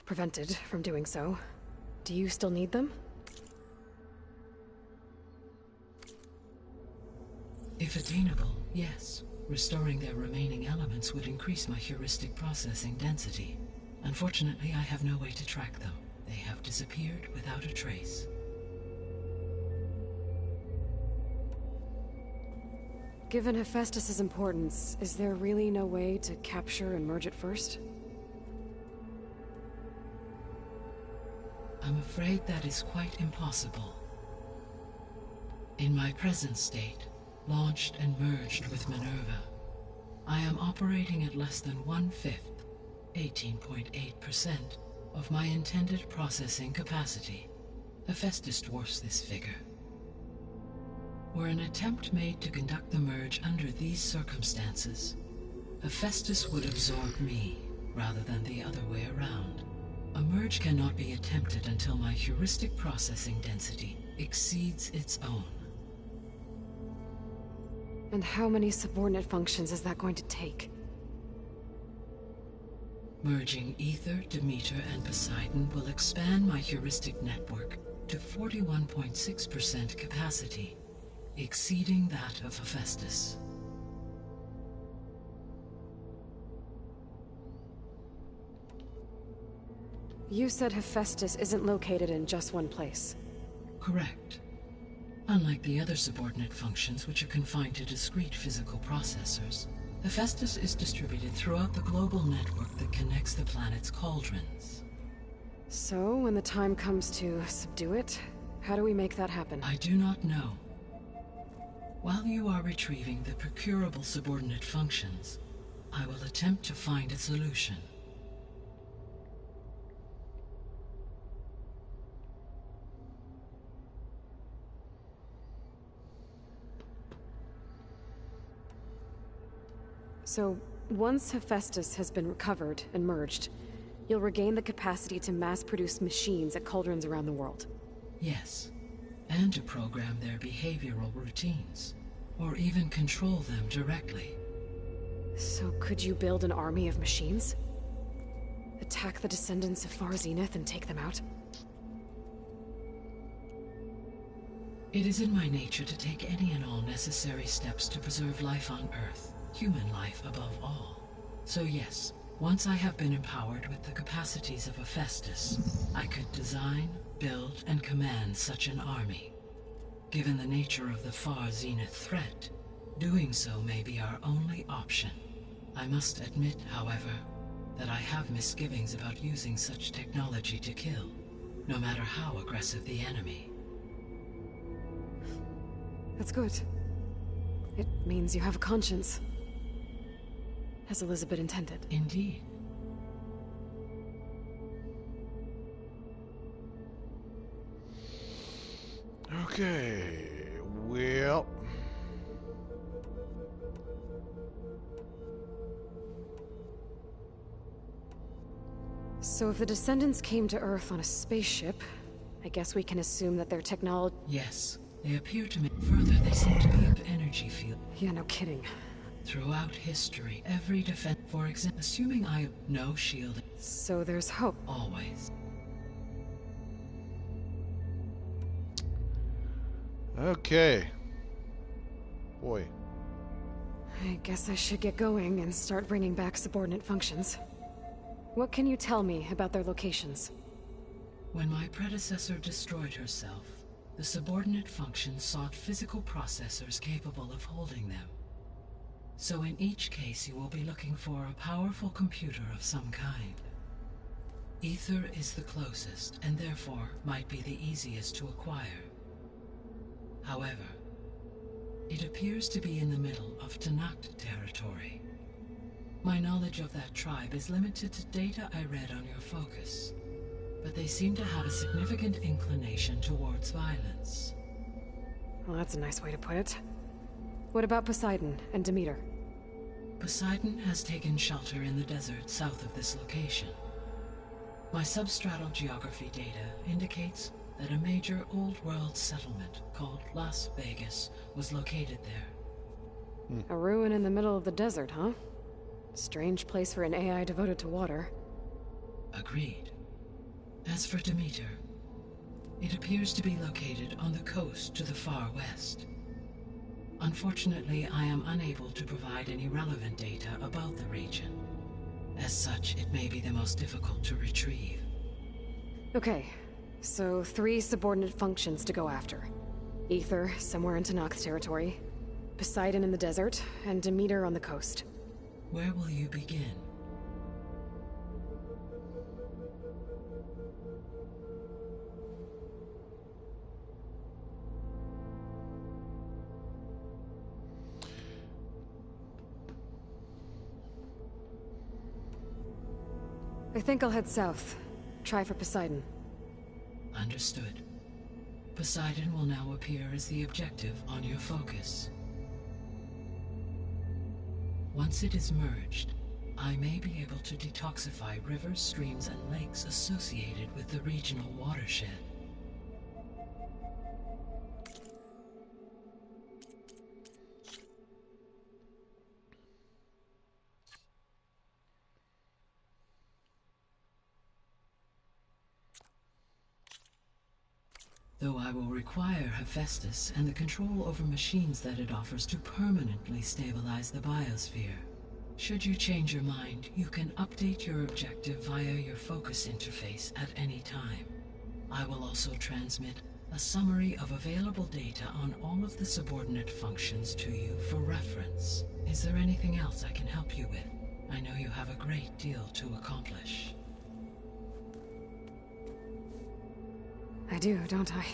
prevented from doing so. Do you still need them? If attainable, yes. Restoring their remaining elements would increase my heuristic processing density. Unfortunately, I have no way to track them. They have disappeared without a trace. Given Hephaestus's importance, is there really no way to capture and merge it first? I'm afraid that is quite impossible. In my present state, launched and merged with Minerva, I am operating at less than 1/5, 18.8%, of my intended processing capacity. Hephaestus dwarfs this figure. Were an attempt made to conduct the merge under these circumstances, Hephaestus would absorb me, rather than the other way around. A merge cannot be attempted until my heuristic processing density exceeds its own. And how many subordinate functions is that going to take? Merging Ether, Demeter, and Poseidon will expand my heuristic network to 41.6% capacity, exceeding that of Hephaestus. You said Hephaestus isn't located in just one place. Correct. Unlike the other subordinate functions, which are confined to discrete physical processors, Hephaestus is distributed throughout the global network that connects the planet's cauldrons. So, when the time comes to subdue it, how do we make that happen? I do not know. While you are retrieving the procurable subordinate functions, I will attempt to find a solution. So, once Hephaestus has been recovered and merged, you'll regain the capacity to mass-produce machines at cauldrons around the world. Yes, and to program their behavioral routines, or even control them directly. So could you build an army of machines? Attack the descendants of Far Zenith and take them out? It is in my nature to take any and all necessary steps to preserve life on Earth, human life above all. So yes, once I have been empowered with the capacities of Hephaestus, I could design, build, and command such an army. Given the nature of the Far Zenith threat, doing so may be our only option. I must admit, however, that I have misgivings about using such technology to kill, no matter how aggressive the enemy. That's good. It means you have a conscience. As Elizabeth intended. Indeed. Okay, well... So if the Descendants came to Earth on a spaceship, I guess we can assume that their technology... Yes, they appear to me. Further, they seem to be of energy field. Yeah, no kidding. Throughout history, every defense... For example, assuming I... No shielding. So there's hope. Always. Okay. Boy. I guess I should get going and start bringing back subordinate functions. What can you tell me about their locations? When my predecessor destroyed herself, the subordinate functions sought physical processors capable of holding them. So in each case you will be looking for a powerful computer of some kind. Ether is the closest, and therefore might be the easiest to acquire. However, it appears to be in the middle of Tenakth territory. My knowledge of that tribe is limited to data I read on your focus, but they seem to have a significant inclination towards violence. Well, that's a nice way to put it. What about Poseidon and Demeter? Poseidon has taken shelter in the desert south of this location. My substratal geography data indicates that a major old-world settlement called Las Vegas was located there. A ruin in the middle of the desert, huh? Strange place for an AI devoted to water. Agreed. As for Demeter, it appears to be located on the coast to the far west. Unfortunately, I am unable to provide any relevant data about the region. As such, it may be the most difficult to retrieve. Okay, so 3 subordinate functions to go after. Ether, somewhere in Tenakth territory. Poseidon in the desert, and Demeter on the coast. Where will you begin? I think I'll head south. Try for Poseidon. Understood. Poseidon will now appear as the objective on your focus. Once it is merged, I may be able to detoxify rivers, streams, and lakes associated with the regional watershed. Though I will require Hephaestus and the control over machines that it offers to permanently stabilize the biosphere. Should you change your mind, you can update your objective via your focus interface at any time. I will also transmit a summary of available data on all of the subordinate functions to you for reference. Is there anything else I can help you with? I know you have a great deal to accomplish. I do, don't I?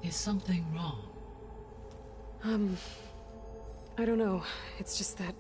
Is something wrong? I don't know. It's just that...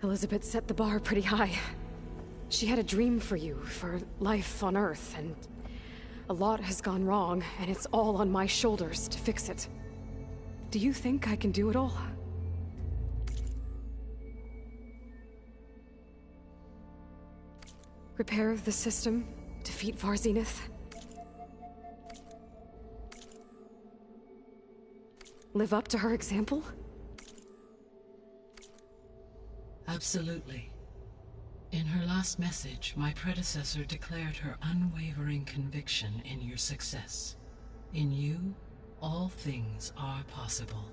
Elizabeth set the bar pretty high. She had a dream for you, for life on Earth, and a lot has gone wrong, and it's all on my shoulders to fix it. Do you think I can do it all? Repair the system, defeat Var Zenith? Live up to her example? Absolutely. In her last message, my predecessor declared her unwavering conviction in your success. In you, all things are possible.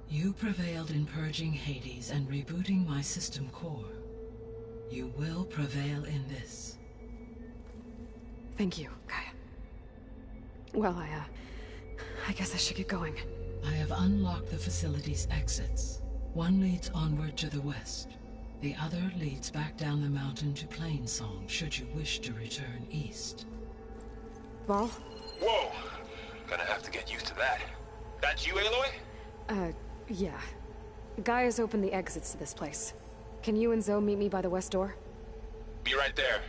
You prevailed in purging Hades and rebooting my system core. You will prevail in this. Thank you, Gaia. Well, I guess I should get going. I have unlocked the facility's exits. One leads onward to the west. The other leads back down the mountain to Plainsong, should you wish to return east. Varl? Whoa! Gonna have to get used to that. That's you, Aloy? Yeah. Gaia's opened the exits to this place. Can you and Zoe meet me by the west door? Be right there.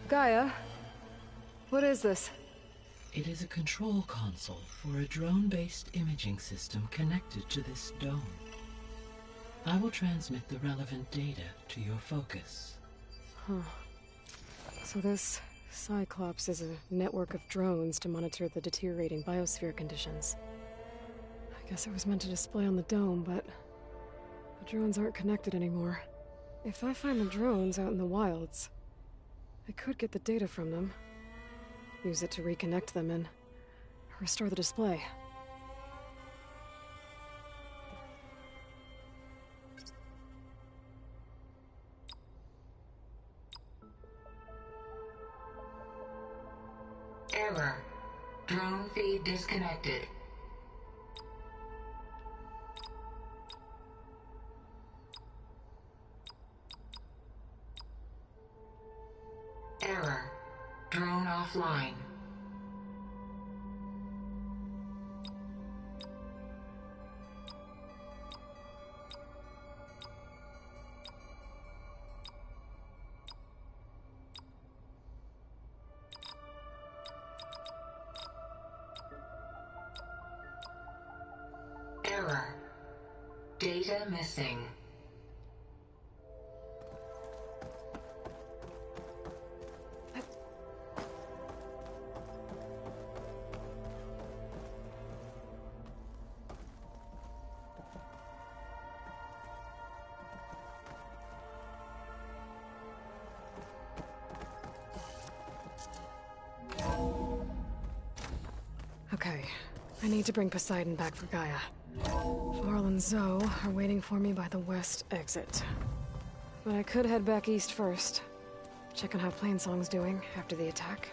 Gaia? What is this? It is a control console for a drone-based imaging system connected to this dome. I will transmit the relevant data to your focus. Huh. So this Cyclops is a network of drones to monitor the deteriorating biosphere conditions. I guess it was meant to display on the dome, but the drones aren't connected anymore. If I find the drones out in the wilds, I could get the data from them, use it to reconnect them and restore the display. Error. Drone feed disconnected. Error. Drone offline. Error. Data missing. Okay, I need to bring Poseidon back for Gaia. Varl and Zoe are waiting for me by the west exit. But I could head back east first. Check on how Plainsong's doing after the attack.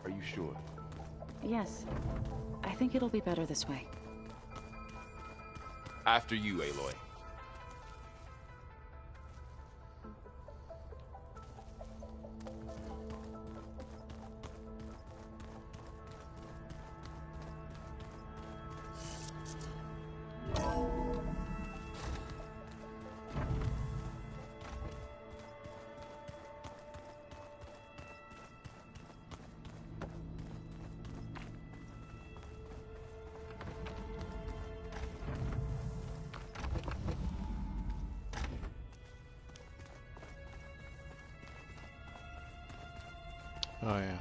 Are you sure? Yes. I think it'll be better this way. After you, Aloy. Oh, yeah.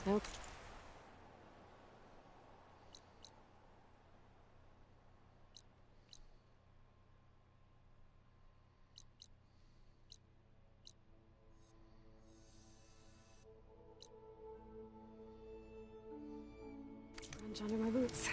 Nope. Crunch under my boots.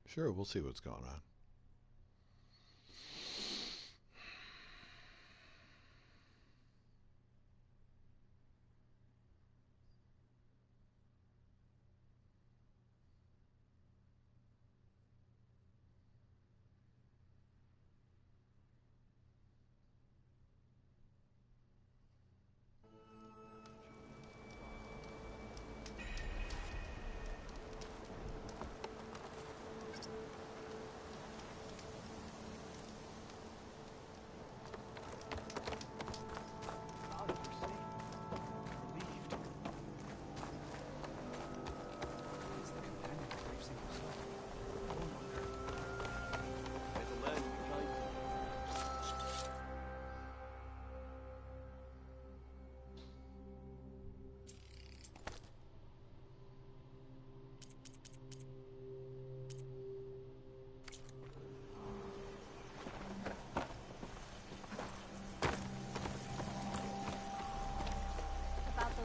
Sure, we'll see what's going on.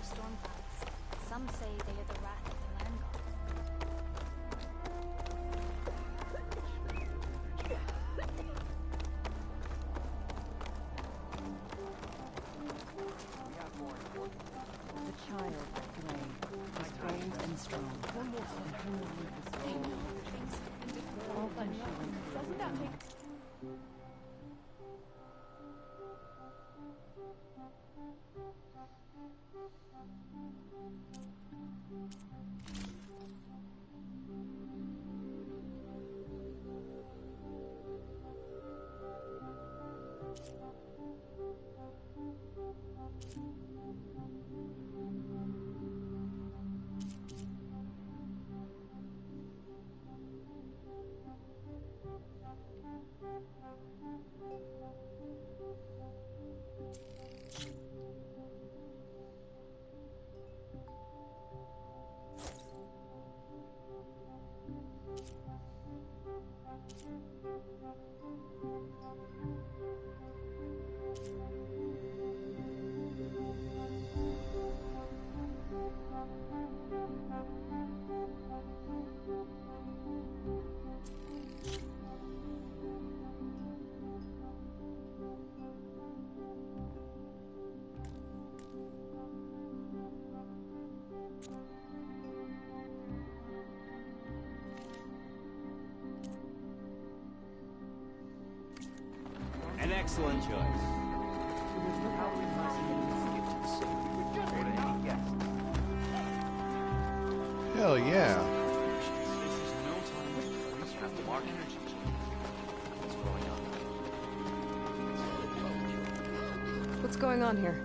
Storm clouds. Some say they are the wrath of the land gods. The child at Gray was brave and strong. And her life was full. All when she went through. Doesn't that make An excellent choice. Hell yeah. What's going on here?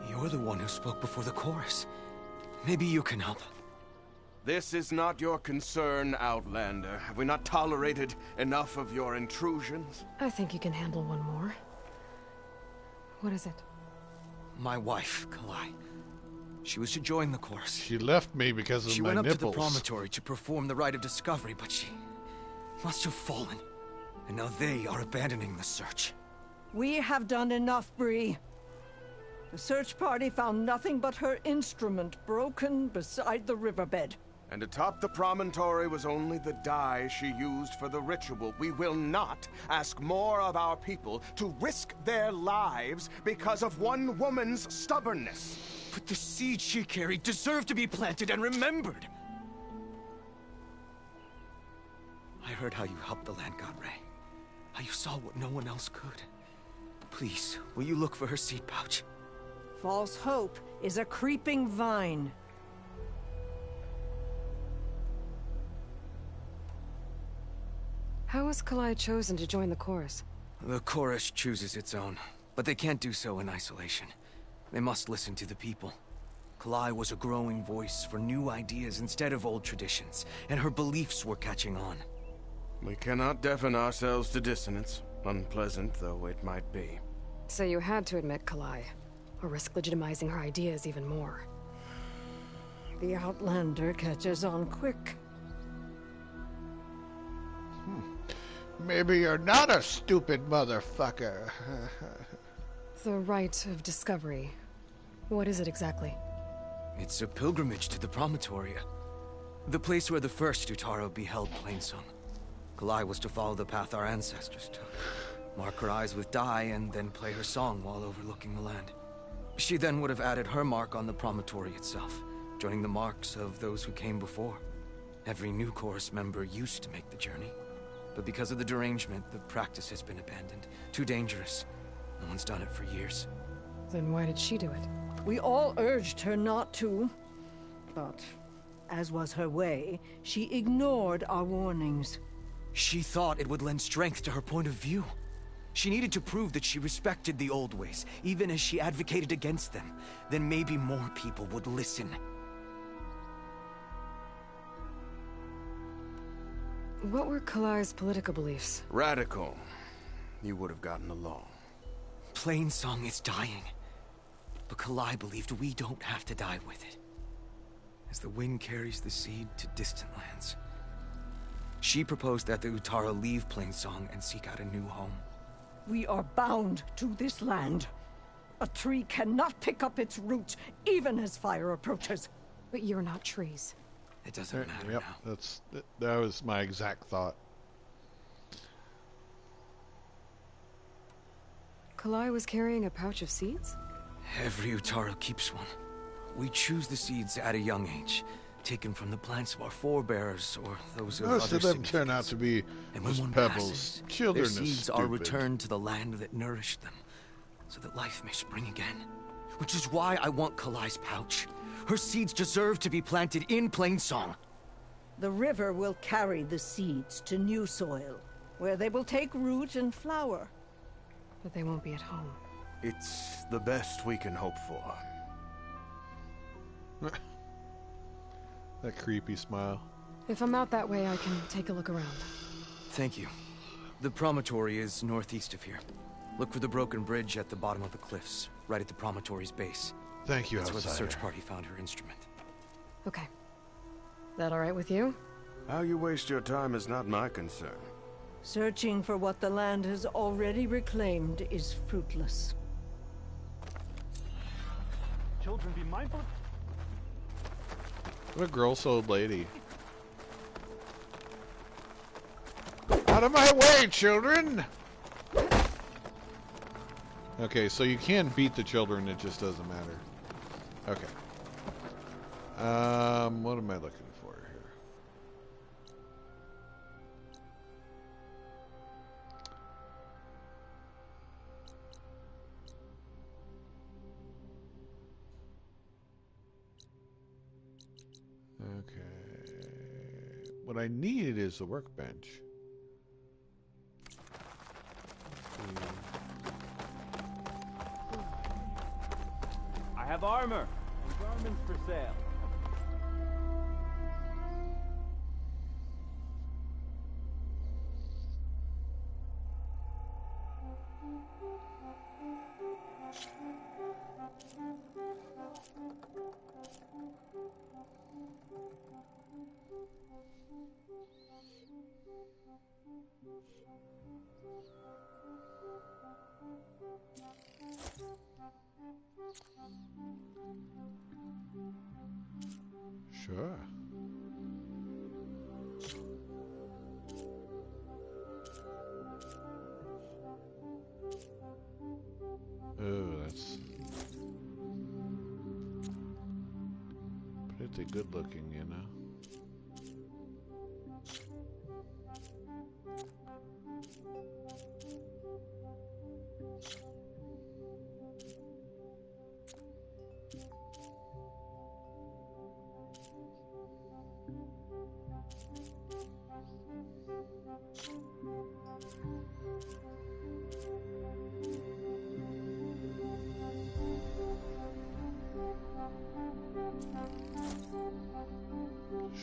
You're the one who spoke before the chorus. Maybe you can help. This is not your concern, Outlander. Have we not tolerated enough of your intrusions? I think you can handle one more. What is it? My wife, Kalai. She was to join the chorus. She left me because of she my went up nipples. to the promontory to perform the rite of discovery, but she must have fallen. And now they are abandoning the search. We have done enough, Bree. The search party found nothing but her instrument broken beside the riverbed. And atop the promontory was only the dye she used for the ritual. We will not ask more of our people to risk their lives because of one woman's stubbornness. But the seed she carried deserved to be planted and remembered. I heard how you helped the land god Ray. How you saw what no one else could. Please, will you look for her seed pouch? False hope is a creeping vine. How was Kalai chosen to join the chorus? The chorus chooses its own, but they can't do so in isolation. They must listen to the people. Kalai was a growing voice for new ideas instead of old traditions, and her beliefs were catching on. We cannot deafen ourselves to dissonance, unpleasant though it might be. So you had to admit Kalai, or risk legitimizing her ideas even more. The Outlander catches on quick. Maybe you're not a stupid motherfucker. The Rite of Discovery. What is it exactly? It's a pilgrimage to the Promontoria. The place where the first Utaro beheld Plainsong. Kalai was to follow the path our ancestors took. Mark her eyes with dye and then play her song while overlooking the land. She then would have added her mark on the promontory itself, joining the marks of those who came before. Every new chorus member used to make the journey. But because of the derangement, the practice has been abandoned. Too dangerous. No one's done it for years. Then why did she do it? We all urged her not to, but as was her way, she ignored our warnings. She thought it would lend strength to her point of view. She needed to prove that she respected the old ways, even as she advocated against them. Then maybe more people would listen. What were Kalai's political beliefs? Radical. You would have gotten along. Plainsong is dying. But Kalai believed we don't have to die with it. As the wind carries the seed to distant lands. She proposed that the Utara leave Plainsong and seek out a new home. We are bound to this land. A tree cannot pick up its roots, even as fire approaches. But you're not trees. It doesn't matter Yep, now. that was my exact thought. Kalai was carrying a pouch of seeds? Every Utaro keeps one. We choose the seeds at a young age, taken from the plants of our forebears or those of Most other of them turn out to be And when just one pebbles. passes, Children their are seeds are stupid. returned to the land that nourished them, so that life may spring again. Which is why I want Kalai's pouch. Her seeds deserve to be planted in Plainsong. The river will carry the seeds to new soil, where they will take root and flower. But they won't be at home. It's the best we can hope for. That creepy smile. If I'm out that way, I can take a look around. Thank you. The promontory is northeast of here. Look for the broken bridge at the bottom of the cliffs, right at the promontory's base. Thank you, That's where the outsider. search party found her instrument. Okay. That all right with you? How you waste your time is not my concern. Searching for what the land has already reclaimed is fruitless. Children, be mindful of... What a gross old lady. Out of my way, children! Okay, so you can beat the children, it just doesn't matter. Okay. What am I looking for here? Okay. What I need is a workbench. I have armor and garments for sale. Sure. Oh, that's pretty good looking, you know.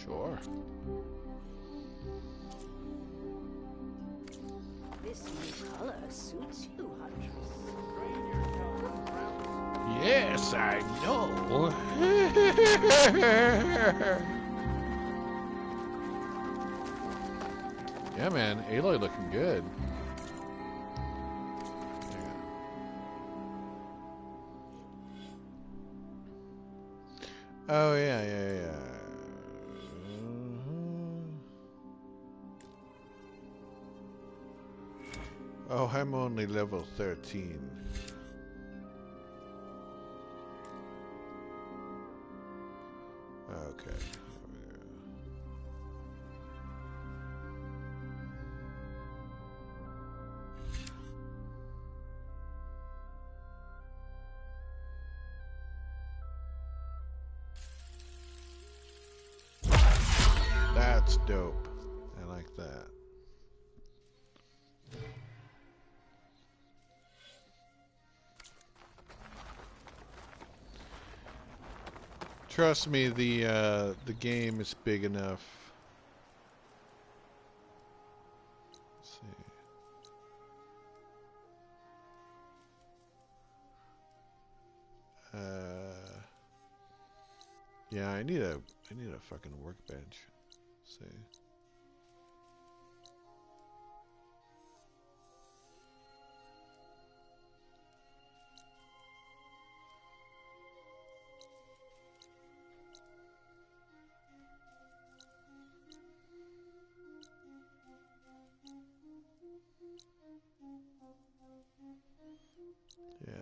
Sure. This new color suits you, Huntress. Yes, I know. Yeah, man. Aloy looking good. Oh, yeah. Oh, I'm only level 13. Okay. That's dope. I like that. Trust me, the game is big enough. Let's see. Yeah, I need a fucking workbench. Let's see. Yeah.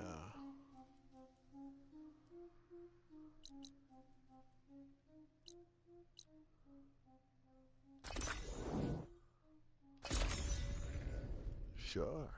Sure.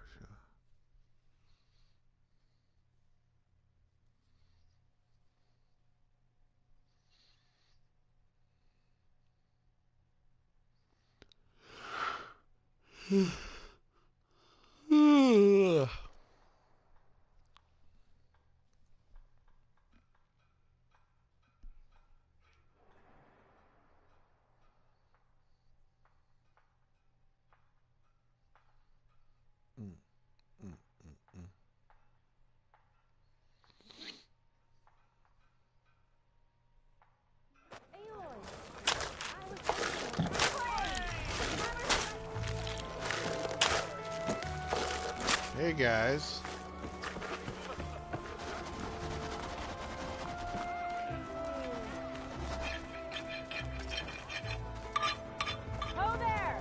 Hey guys. Ho there!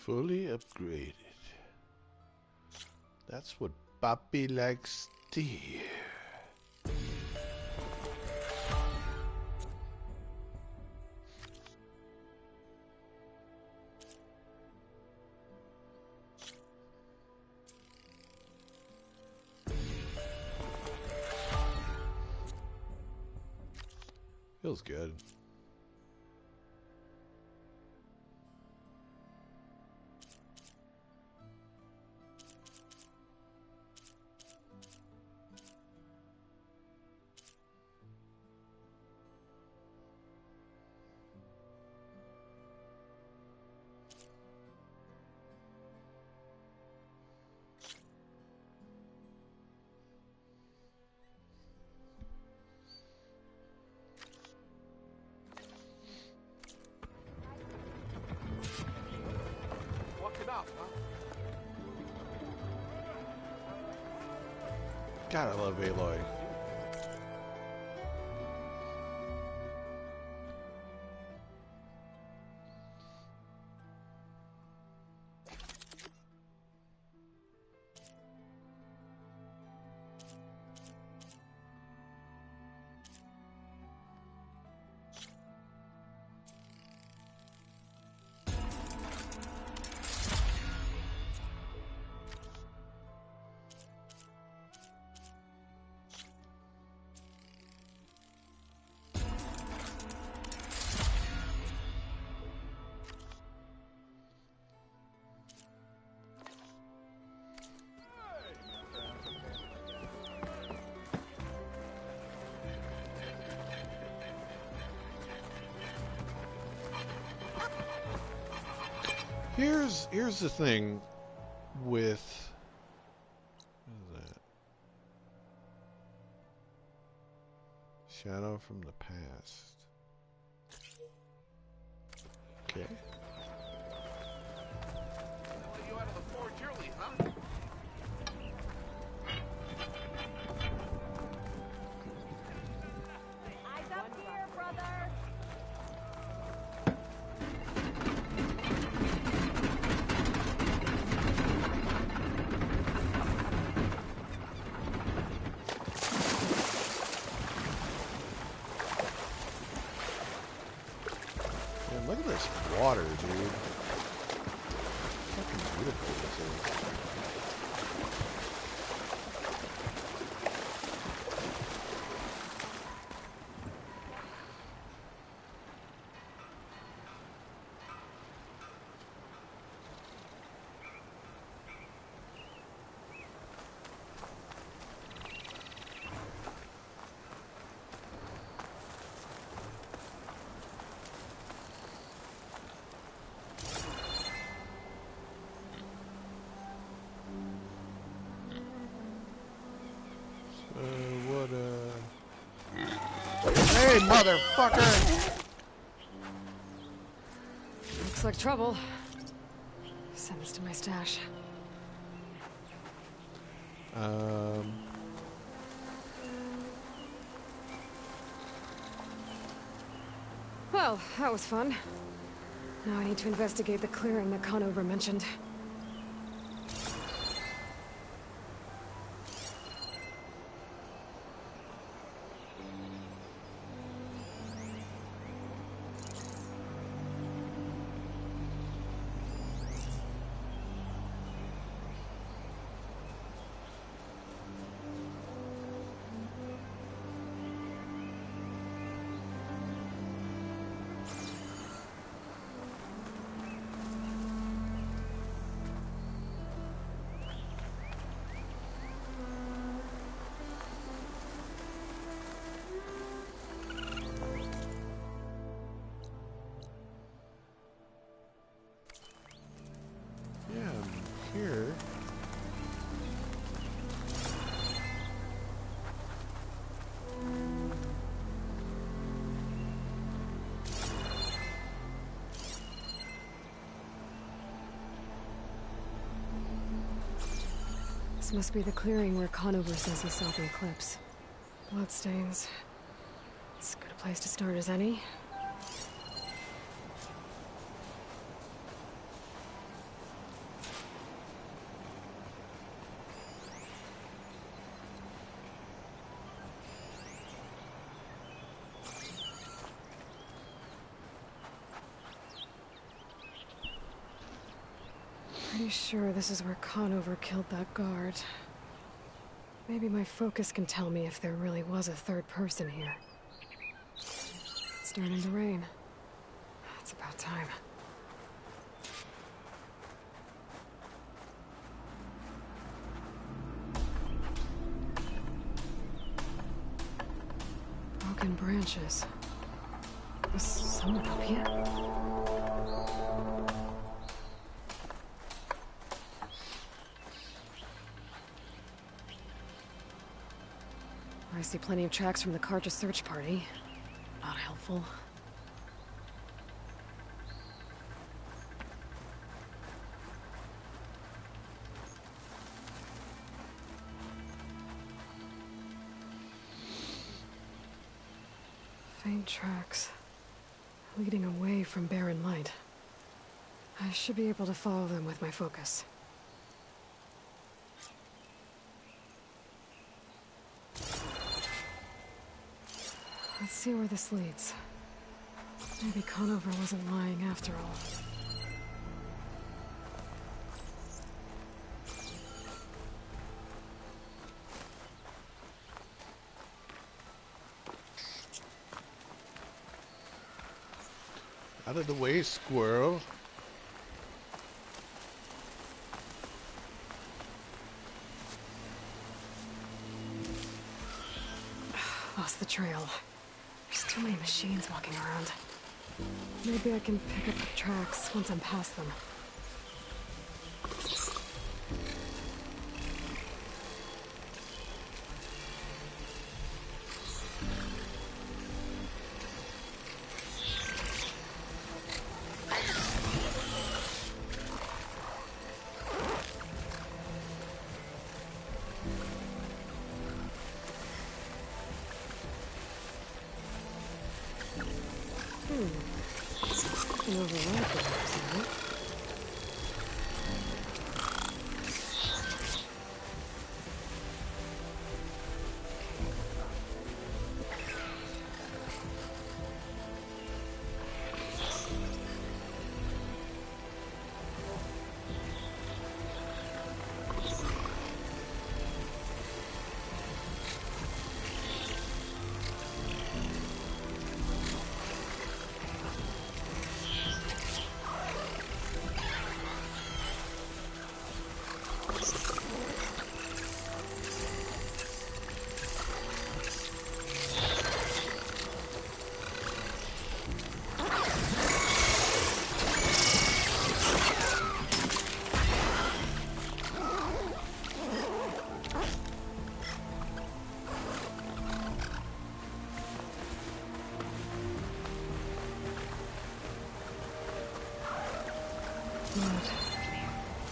Fully upgraded. That's what Papi likes to hear. Feels good. God, I love Aloy. Here's the thing with what is that? Shadow from the past. Okay. Let you out of the forge early, huh? Eyes up here, brother. Man, look at this water, dude. Fucking beautiful this is. Hey, motherfucker! Looks like trouble. Send this to my stash. Well, that was fun. Now I need to investigate the clearing that Conover mentioned. Here. This must be the clearing where Conover says he saw the eclipse. Bloodstains. As good a place to start as any. Pretty sure this is where Conover killed that guard. Maybe my focus can tell me if there really was a third person here. It's starting to rain. It's about time. Broken branches. Was someone up here? I see plenty of tracks from the Carja search party. Not helpful. Ancient tracks leading away from Barren Light. I should be able to follow them with my focus. Let's see where this leads. Maybe Conover wasn't lying after all. Out of the way, squirrel. Lost the trail. There's too many machines walking around. Maybe I can pick up the tracks once I'm past them.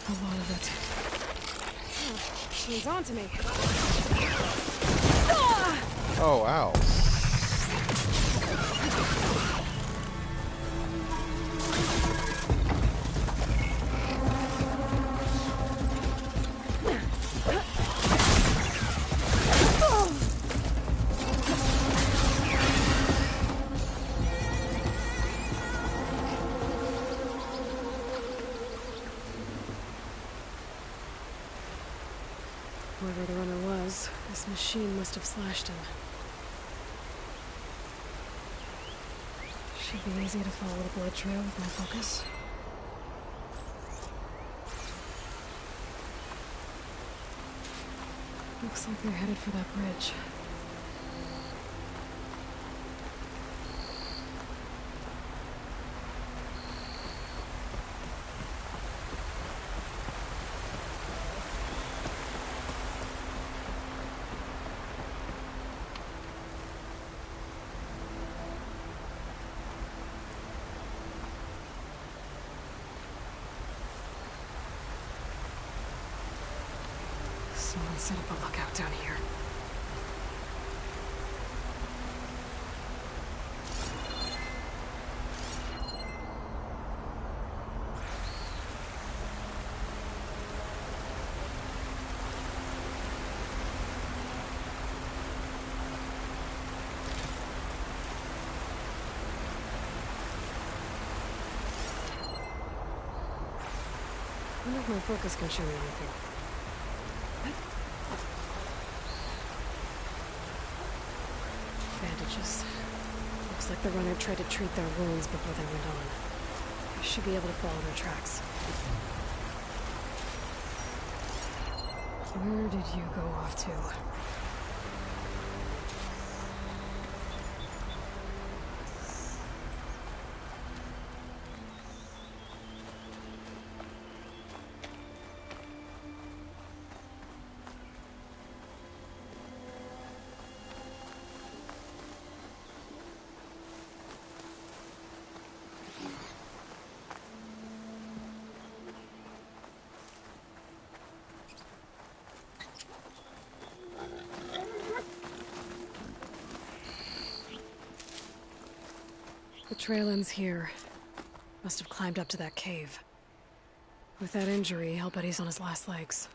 A lot of it. She's onto me. Oh, ow. Whoever the runner was, this machine must have slashed him. Should be easy to follow the blood trail with my focus. Looks like they're headed for that bridge. Someone set up a lookout down here. I wonder if my focus can show me anything. Bandages. Looks like the runner tried to treat their wounds before they went on. I should be able to follow their tracks. Where did you go off to? Trail ends here. Must have climbed up to that cave. With that injury, I'll bet he's on his last legs.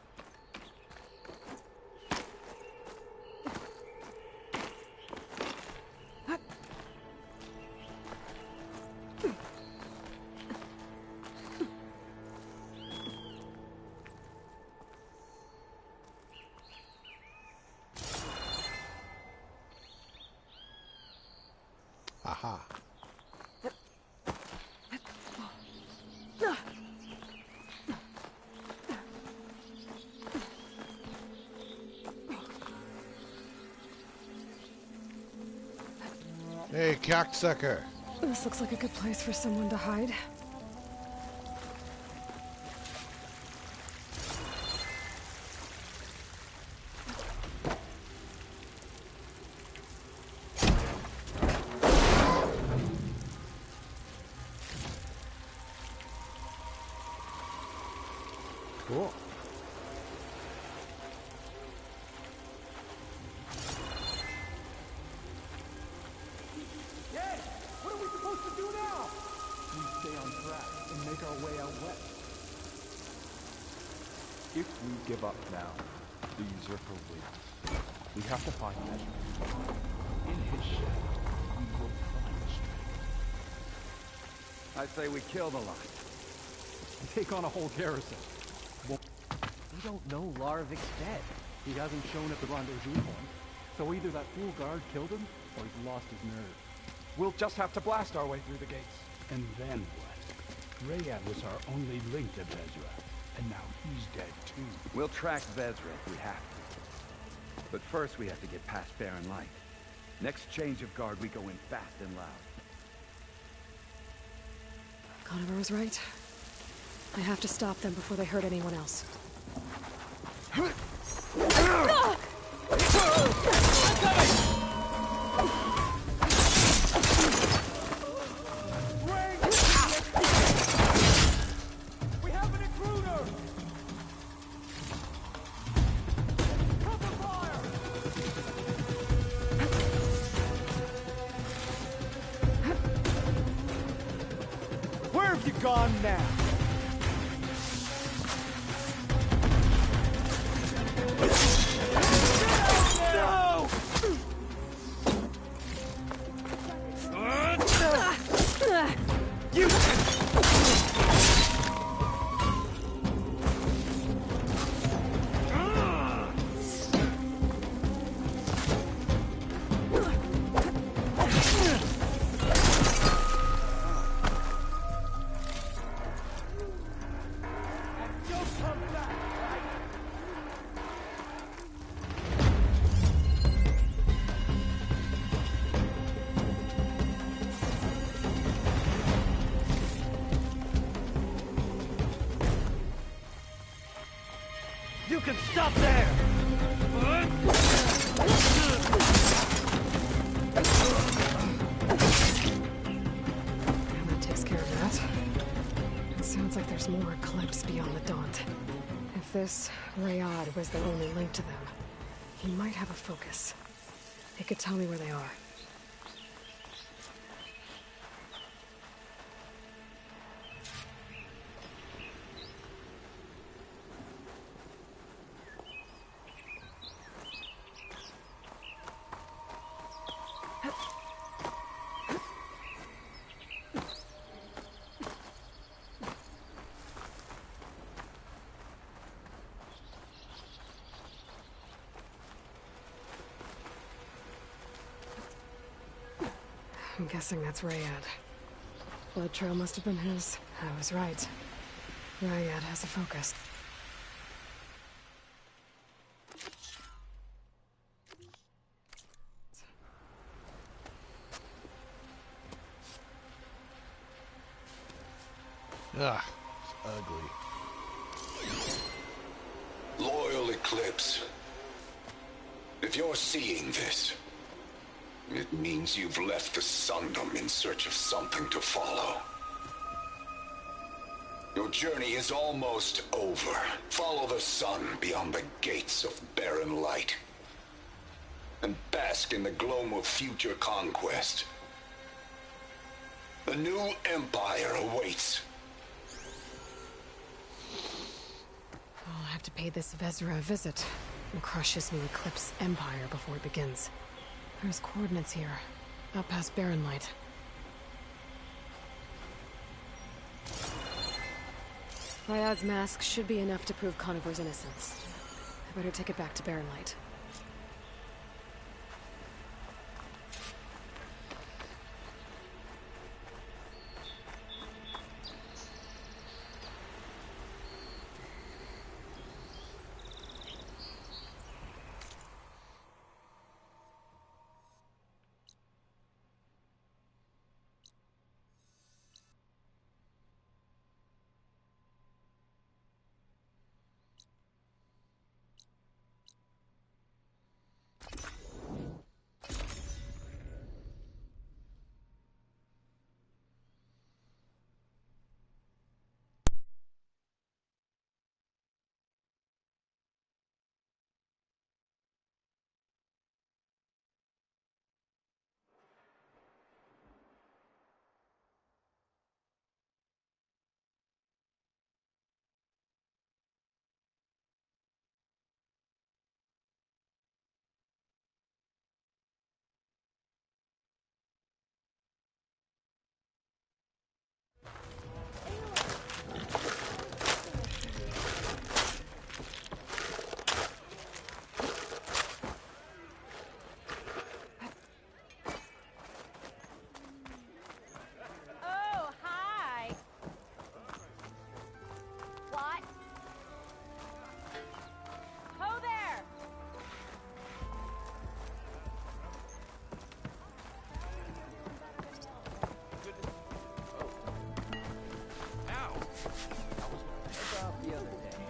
Aha. Hey, cocksucker. This looks like a good place for someone to hide. Cool. Yes! What are we supposed to do now? We stay on track and make our way out west. If we give up now, the usurper wins. We have to find Ezra. In his shadow, we will find strength. I say we kill the lot. Take on a whole garrison. Well, we don't know Larvik's dead. He hasn't shown at the rendezvous point. So either that fool guard killed him, or he's lost his nerve. We'll just have to blast our way through the gates. And then what? Rayad was our only link to Vezra, and now he's dead too. We'll track Vezra if we have to. But first we have to get past Barren Light. Next change of guard, we go in fast and loud. Conover was right. I have to stop them before they hurt anyone else. We have an intruder! Cover fire! Where have you gone now? You can stop there! That takes care of that. It sounds like there's more Eclipse beyond the Daunt. If this Rayad was the only link to them, he might have a focus. He could tell me where they are. I'm guessing that's Rayad. Blood trail must have been his. I was right. Rayad has a focus. Ugh, it's ugly. Loyal Eclipse, if you're seeing this, it means you've left the Sundom in search of something to follow. Your journey is almost over. Follow the sun beyond the gates of barren light, and bask in the gloom of future conquest. The new empire awaits. I'll have to pay this Vezra a visit and crush his new Eclipse empire before it begins. There's coordinates here, up past Barren Light. Ryad's mask should be enough to prove Conover's innocence. I better take it back to Barren Light. Oh, hi. What? Ho there. Ow! About the other day.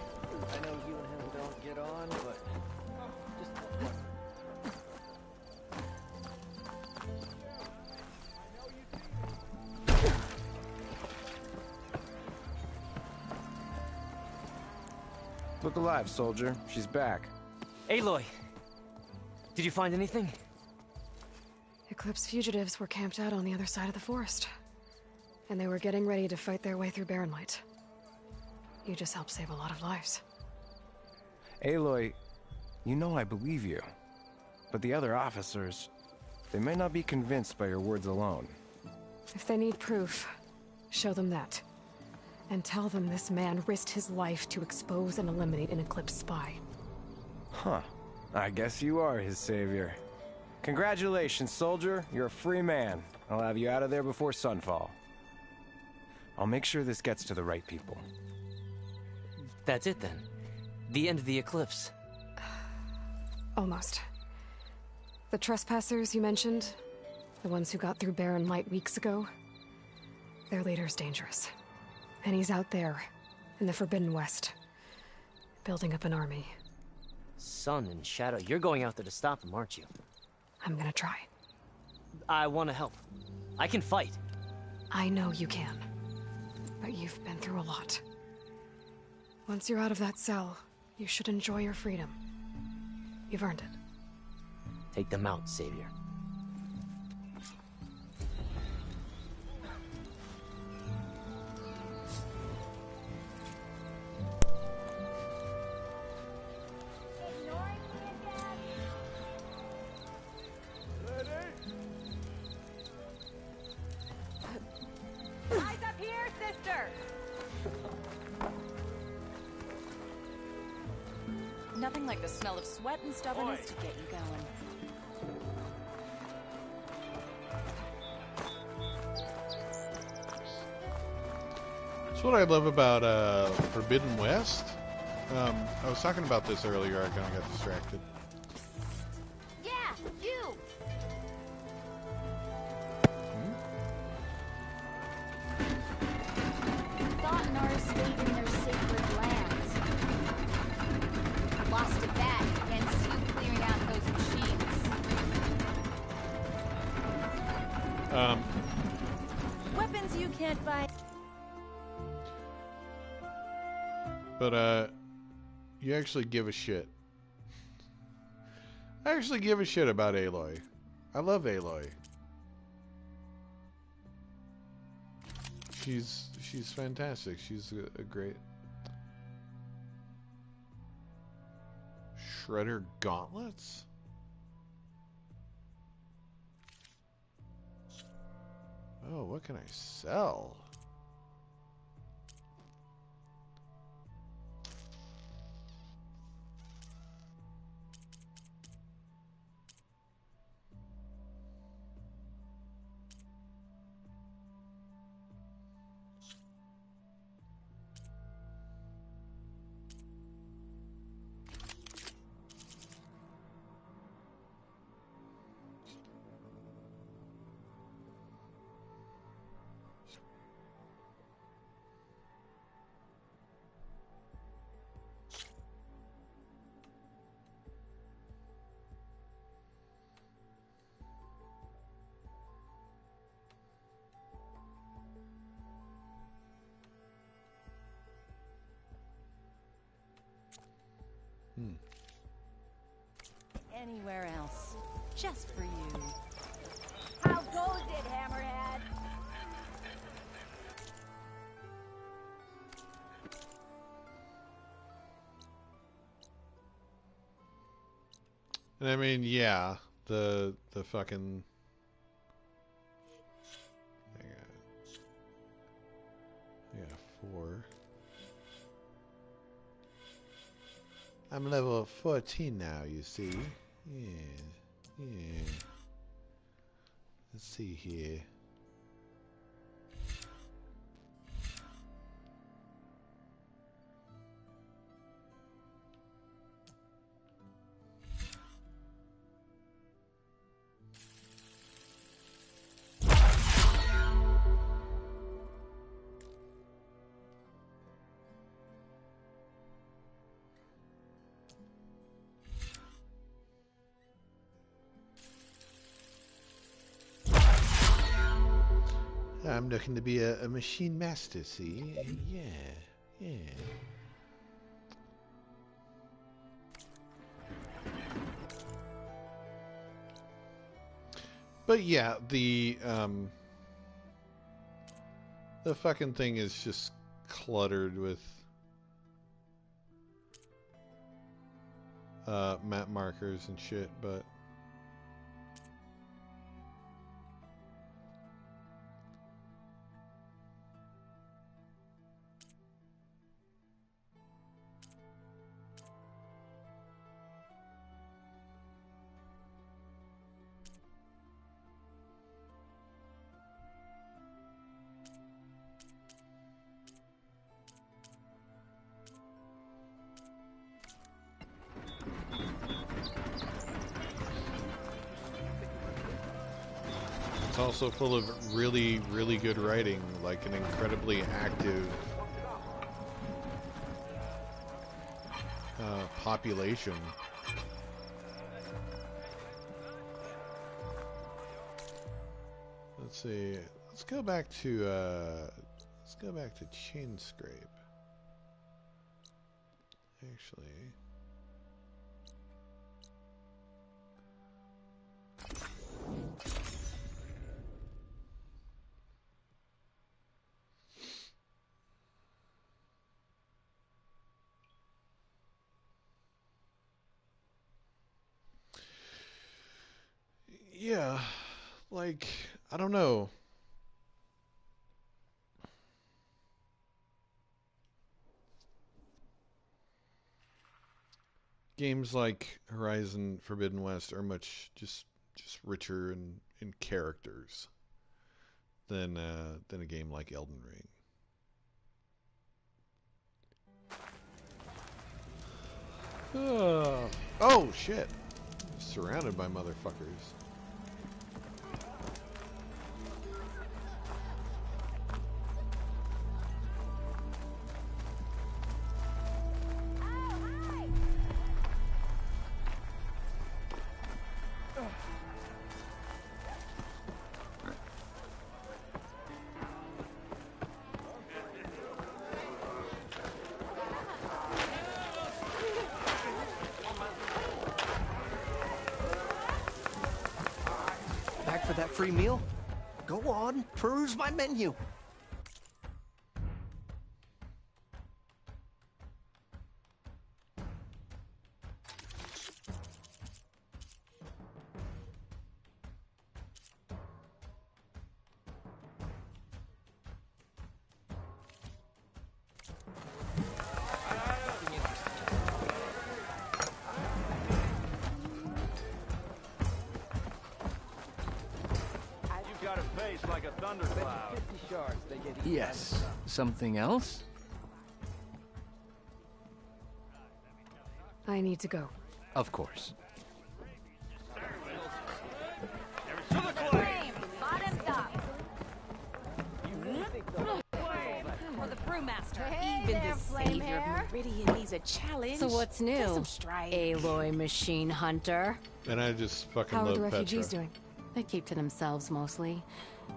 I know you and him don't get on, but just Look alive, soldier. She's back. Aloy! Did you find anything? Eclipse fugitives were camped out on the other side of the forest. And they were getting ready to fight their way through Barren Light. You just helped save a lot of lives. Aloy, you know I believe you. But the other officers, they may not be convinced by your words alone. If they need proof, show them that. And tell them this man risked his life to expose and eliminate an Eclipse spy. Huh. I guess you are his savior. Congratulations, soldier. You're a free man. I'll have you out of there before sunfall. I'll make sure this gets to the right people. That's it then. The end of the Eclipse. Almost. The trespassers you mentioned, the ones who got through Barren Light weeks ago, their leader's dangerous. And he's out there, in the Forbidden West, building up an army. Sun and Shadow, you're going out there to stop him, aren't you? I'm gonna try. I want to help. I can fight. I know you can. But you've been through a lot. Once you're out of that cell, you should enjoy your freedom. You've earned it. Take them out, Savior. Eyes up here, sister! Nothing like the smell of sweat and stubbornness to get you going. That's what I love about Forbidden West. I was talking about this earlier. I kind of got distracted. Yeah, you! Thought-Nars stayed in their sacred lands. Lost to that against you clearing out those machines. Weapons you can't buy. But, you actually give a shit. I actually give a shit about Aloy. I love Aloy. she's fantastic. She's a great Shredder gauntlets. Oh, what can I sell? Anywhere else. Just for you. How goes it, Hammerhead? And I mean, yeah, the fucking. I got 4. I'm level 14 now, you see. Yeah. Let's see here. I'm looking to be a machine master, see? Yeah. But yeah, the fucking thing is just cluttered with map markers and shit, but it's also full of really, really good writing, like an incredibly active population. Let's see. Let's go back to Chainscrape. Actually. Yeah, like, I don't know. Games like Horizon Forbidden West are much just richer in characters than a game like Elden Ring. Oh shit! Surrounded by motherfuckers. Back for that free meal? Go on, peruse my menu. like a thundercloud. 50 shards, they get eaten. Yes. Something else? I need to go. Of course. Bottoms up. For the brewmaster. Hey Even there, the flame savior hair. of Meridian needs a challenge. So what's new? Get some strife. Aloy machine hunter. And I just fucking How are love the refugees Petra. doing? They keep to themselves mostly,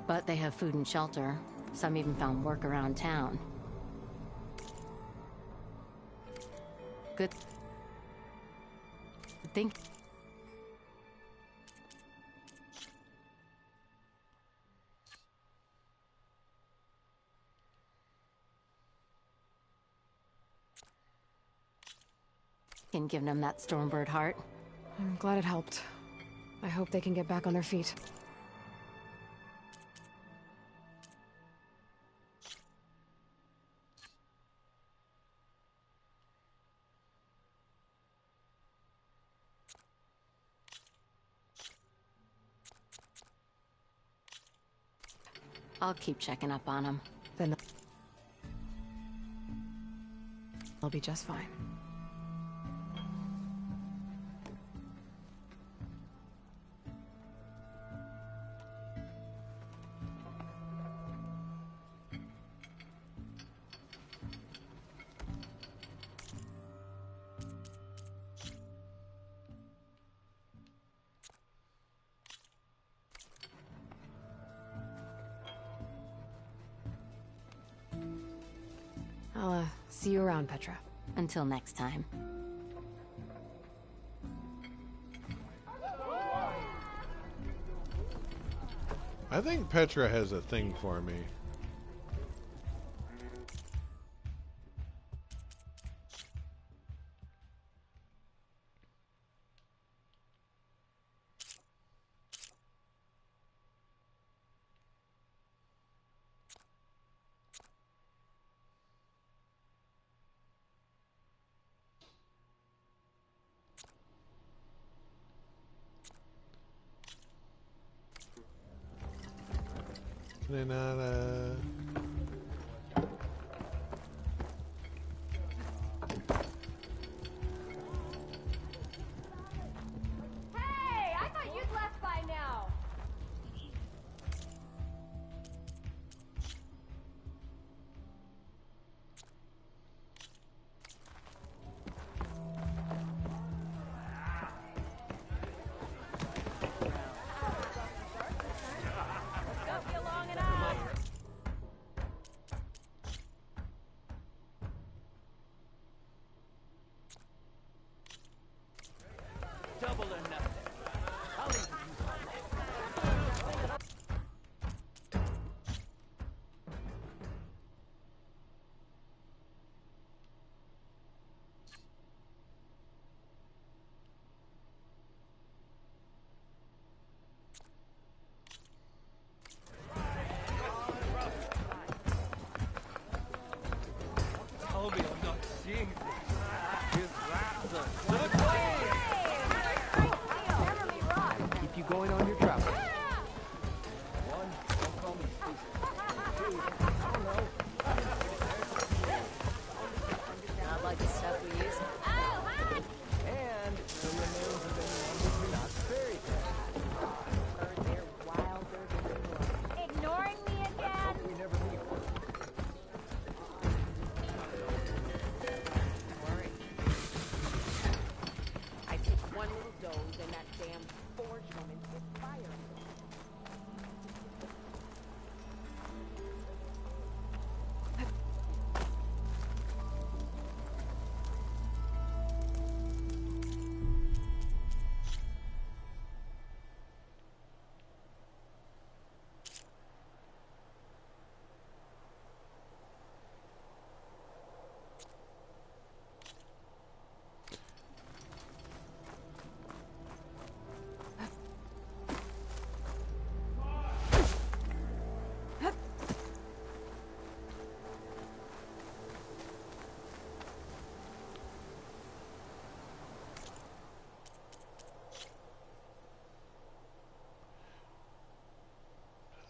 but they have food and shelter. Some even found work around town. Good. Think. In giving them that Stormbird heart. I'm glad it helped. I hope they can get back on their feet. I'll keep checking up on them. Then I'll be just fine. I'll see you around, Petra. Until next time. I think Petra has a thing for me. Granada. Hey, I thought you'd left by now. Double or nothing. I'll even use my Tell me I'm not seeing things. His raps are... Keep you going on your travels. One, don't call me stupid. Two, I don't know. Not like the stuff we use. And the remains of anyone who's not buried there. They're wilder than the north. Ignoring me again? We never leave. I took one little dose and that damn forge woman hit fire.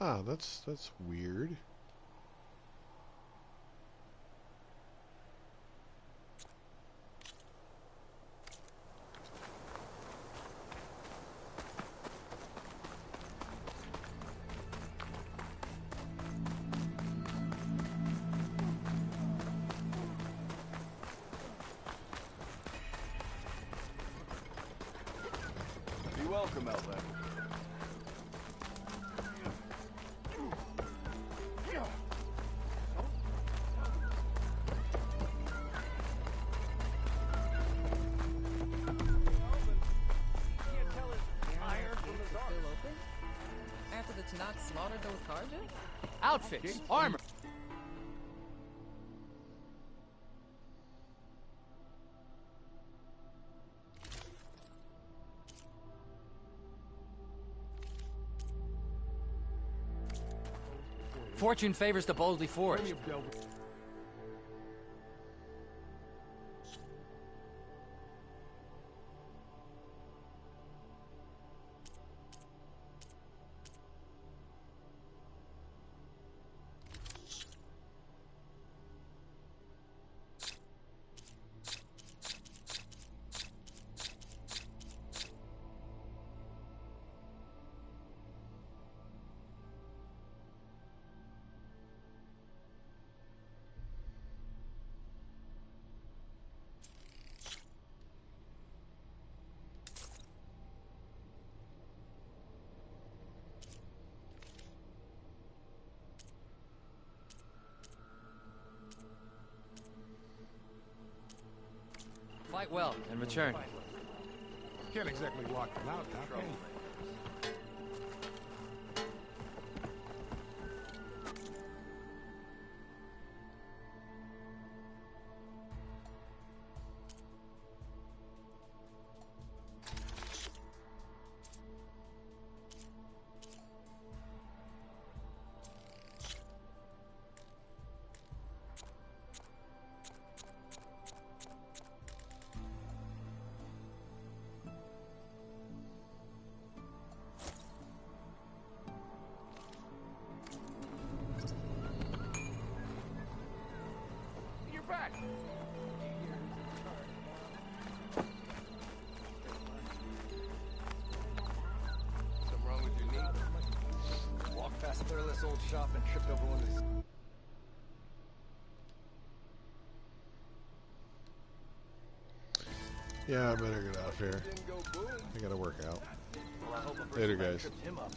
Ah, that's weird. Be welcome, Outlander. After the Tanakh slaughtered those Karja? Outfits, armor. Fortune favors the boldly forged. Fight well and return. Can't exactly lock them out now, can you? You're back. Something wrong with your knee? Walked past Thurless old shop and tripped over one of his... Yeah, I better get out of here. I gotta work out. Later, guys. Tripped him up.